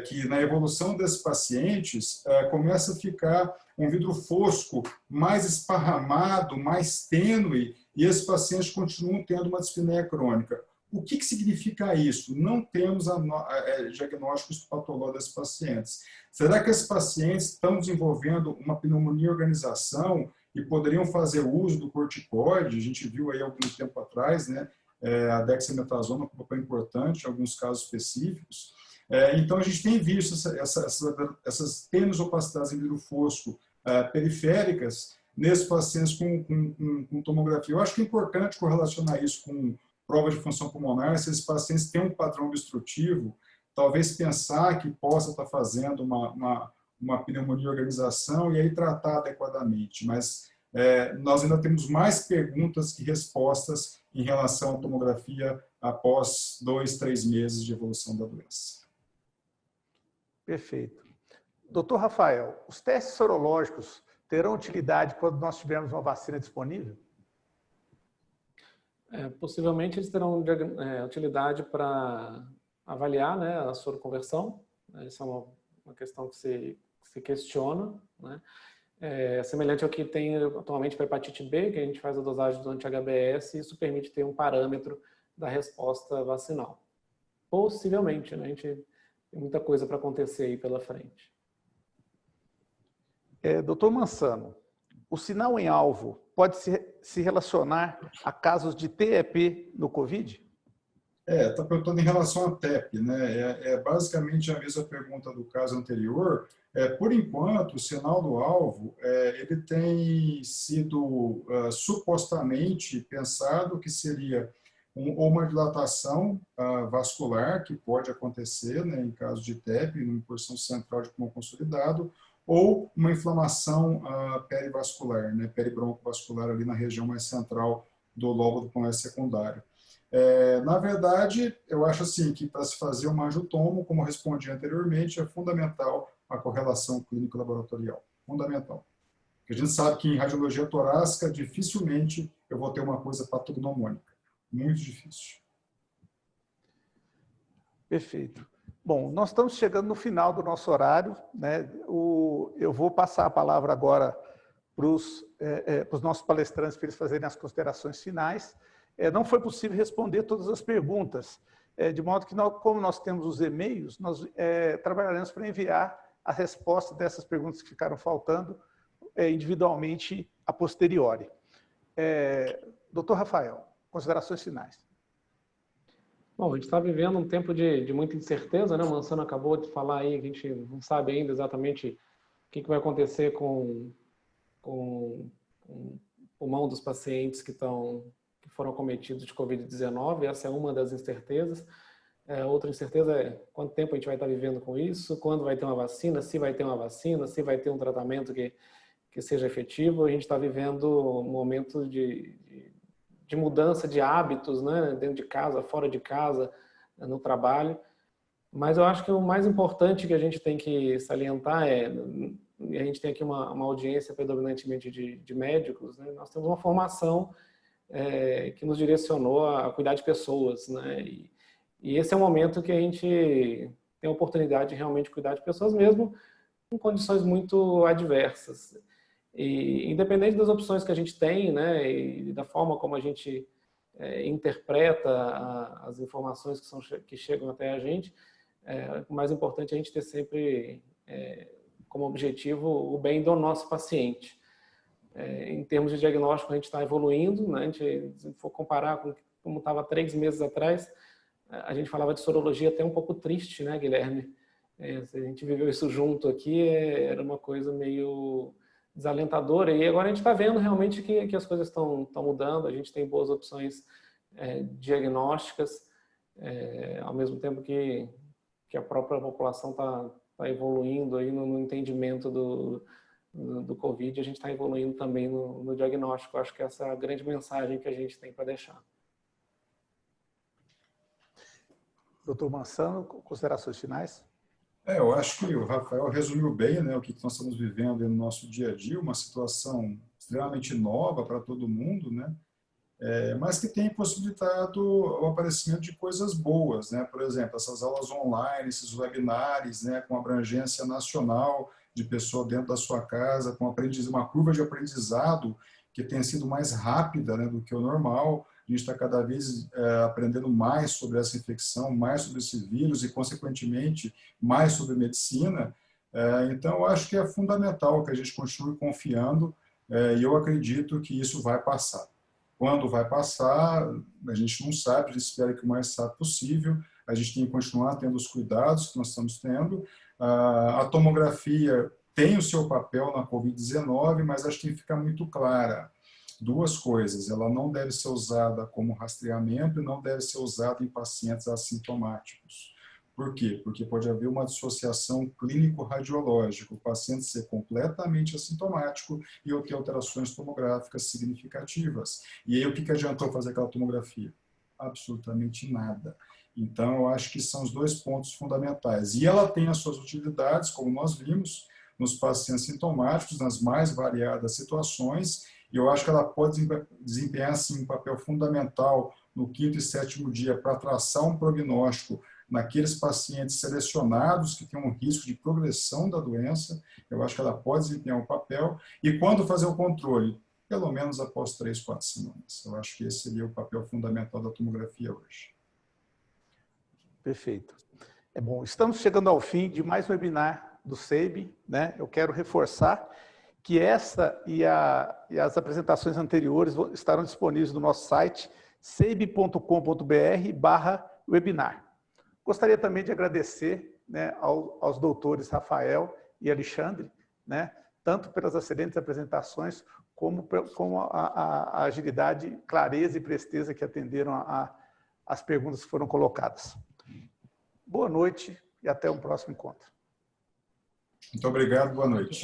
que na evolução desses pacientes começa a ficar um vidro fosco mais esparramado, mais tênue, e esses pacientes continuam tendo uma dispneia crônica. O que significa isso? Não temos diagnósticos patológicos desses pacientes. Será que esses pacientes estão desenvolvendo uma pneumonia e organização e poderiam fazer uso do corticoide? A gente viu aí algum tempo atrás, né, a dexametasona com um papel importante em alguns casos específicos. Então, a gente tem visto essas tênues opacidades em vidro fosco periféricas, nesses pacientes com tomografia. Eu acho que é importante correlacionar isso com prova de função pulmonar, se esses pacientes têm um padrão obstrutivo, talvez pensar que possa estar fazendo uma pneumonia organização e aí tratar adequadamente. Mas nós ainda temos mais perguntas que respostas em relação à tomografia após 2, 3 meses de evolução da doença. Perfeito. Doutor Rafael, os testes sorológicos terão utilidade quando nós tivermos uma vacina disponível? Possivelmente eles terão utilidade para avaliar, né, a soroconversão. Essa é uma questão que se questiona, né? Semelhante ao que tem atualmente para hepatite B, que a gente faz a dosagem do anti-HBS, e isso permite ter um parâmetro da resposta vacinal. Possivelmente, né? A gente tem muita coisa para acontecer aí pela frente. Doutor Mansano, o sinal em alvo pode se relacionar a casos de TEP no COVID? Está perguntando em relação à TEP, né? Basicamente a mesma pergunta do caso anterior. Por enquanto, o sinal do alvo ele tem sido supostamente pensado que seria uma dilatação vascular, que pode acontecer, né, em caso de TEP, numa porção central de pulmão consolidado, ou uma inflamação perivascular, né, peribroncovascular ali na região mais central do lobo do pulmão secundário. Na verdade, eu acho assim que para se fazer um angiotomo, como eu respondi anteriormente, é fundamental a correlação clínico-laboratorial. Fundamental. Porque a gente sabe que em radiologia torácica, dificilmente eu vou ter uma coisa patognomônica. Muito difícil. Perfeito. Bom, nós estamos chegando no final do nosso horário, né? Eu vou passar a palavra agora para os nossos palestrantes para eles fazerem as considerações finais. Não foi possível responder todas as perguntas, de modo que, como nós temos os e-mails, nós trabalharemos para enviar a resposta dessas perguntas que ficaram faltando individualmente a posteriori. Doutor Rafael, considerações finais. Bom, a gente está vivendo um tempo de muita incerteza, né? O Mansano acabou de falar aí, a gente não sabe ainda exatamente o que vai acontecer com o pulmão dos pacientes que foram acometidos de Covid-19. Essa é uma das incertezas. Outra incerteza é quanto tempo a gente vai estar vivendo com isso, quando vai ter uma vacina, se vai ter uma vacina, se vai ter um tratamento que seja efetivo. A gente está vivendo um momento de mudança de hábitos, né? Dentro de casa, fora de casa, no trabalho. Mas eu acho que o mais importante que a gente tem que salientar a gente tem aqui uma audiência predominantemente de médicos, né? Nós temos uma formação que nos direcionou a cuidar de pessoas, né? E esse é um momento que a gente tem a oportunidade de realmente cuidar de pessoas mesmo em condições muito adversas. E independente das opções que a gente tem, né, e da forma como a gente interpreta as informações que chegam até a gente, o mais importante é a gente ter sempre como objetivo o bem do nosso paciente. Em termos de diagnóstico, a gente está evoluindo, né? Se for comparar com como estava 3 meses atrás, a gente falava de sorologia até um pouco triste, né, Guilherme? Se a gente viveu isso junto aqui, era uma coisa meio desalentadora. E agora a gente está vendo realmente que as coisas estão mudando, a gente tem boas opções diagnósticas, ao mesmo tempo que a própria população está evoluindo aí no entendimento do Covid, a gente está evoluindo também no diagnóstico. Acho que essa é a grande mensagem que a gente tem para deixar. Doutor Mansano, considerações finais? Eu acho que o Rafael resumiu bem, né, o que nós estamos vivendo no nosso dia a dia, uma situação extremamente nova para todo mundo, né, mas que tem possibilitado o aparecimento de coisas boas, né, por exemplo, essas aulas online, esses webinars, né, com abrangência nacional de pessoa dentro da sua casa, com uma curva de aprendizado que tem sido mais rápida, né, do que o normal. A gente está cada vez aprendendo mais sobre essa infecção, mais sobre esse vírus e, consequentemente, mais sobre medicina. Então, eu acho que é fundamental que a gente continue confiando e eu acredito que isso vai passar. Quando vai passar, a gente não sabe, a gente espera que o mais rápido possível. A gente tem que continuar tendo os cuidados que nós estamos tendo. A tomografia tem o seu papel na Covid-19, mas acho que tem que ficar muito clara. Duas coisas, ela não deve ser usada como rastreamento e não deve ser usada em pacientes assintomáticos. Por quê? Porque pode haver uma dissociação clínico-radiológica, o paciente ser completamente assintomático e eu ter alterações tomográficas significativas. E aí o que adiantou fazer aquela tomografia? Absolutamente nada. Então, eu acho que são os dois pontos fundamentais. E ela tem as suas utilidades, como nós vimos, nos pacientes sintomáticos, nas mais variadas situações, e eu acho que ela pode desempenhar, sim, um papel fundamental no 5º e 7º dia para traçar um prognóstico naqueles pacientes selecionados que têm um risco de progressão da doença. Eu acho que ela pode desempenhar um papel. E quando fazer o controle? Pelo menos após 3, 4 semanas. Eu acho que esse seria o papel fundamental da tomografia hoje. Perfeito. É bom, estamos chegando ao fim de mais um webinar do SEIB, né? Eu quero reforçar que essa e as apresentações anteriores estarão disponíveis no nosso site seib.com.br/webinar. Gostaria também de agradecer, né, aos doutores Rafael e Alexandre, né, tanto pelas excelentes apresentações, como a agilidade, clareza e presteza que atenderam as perguntas que foram colocadas. Boa noite e até um próximo encontro. Muito obrigado, boa noite.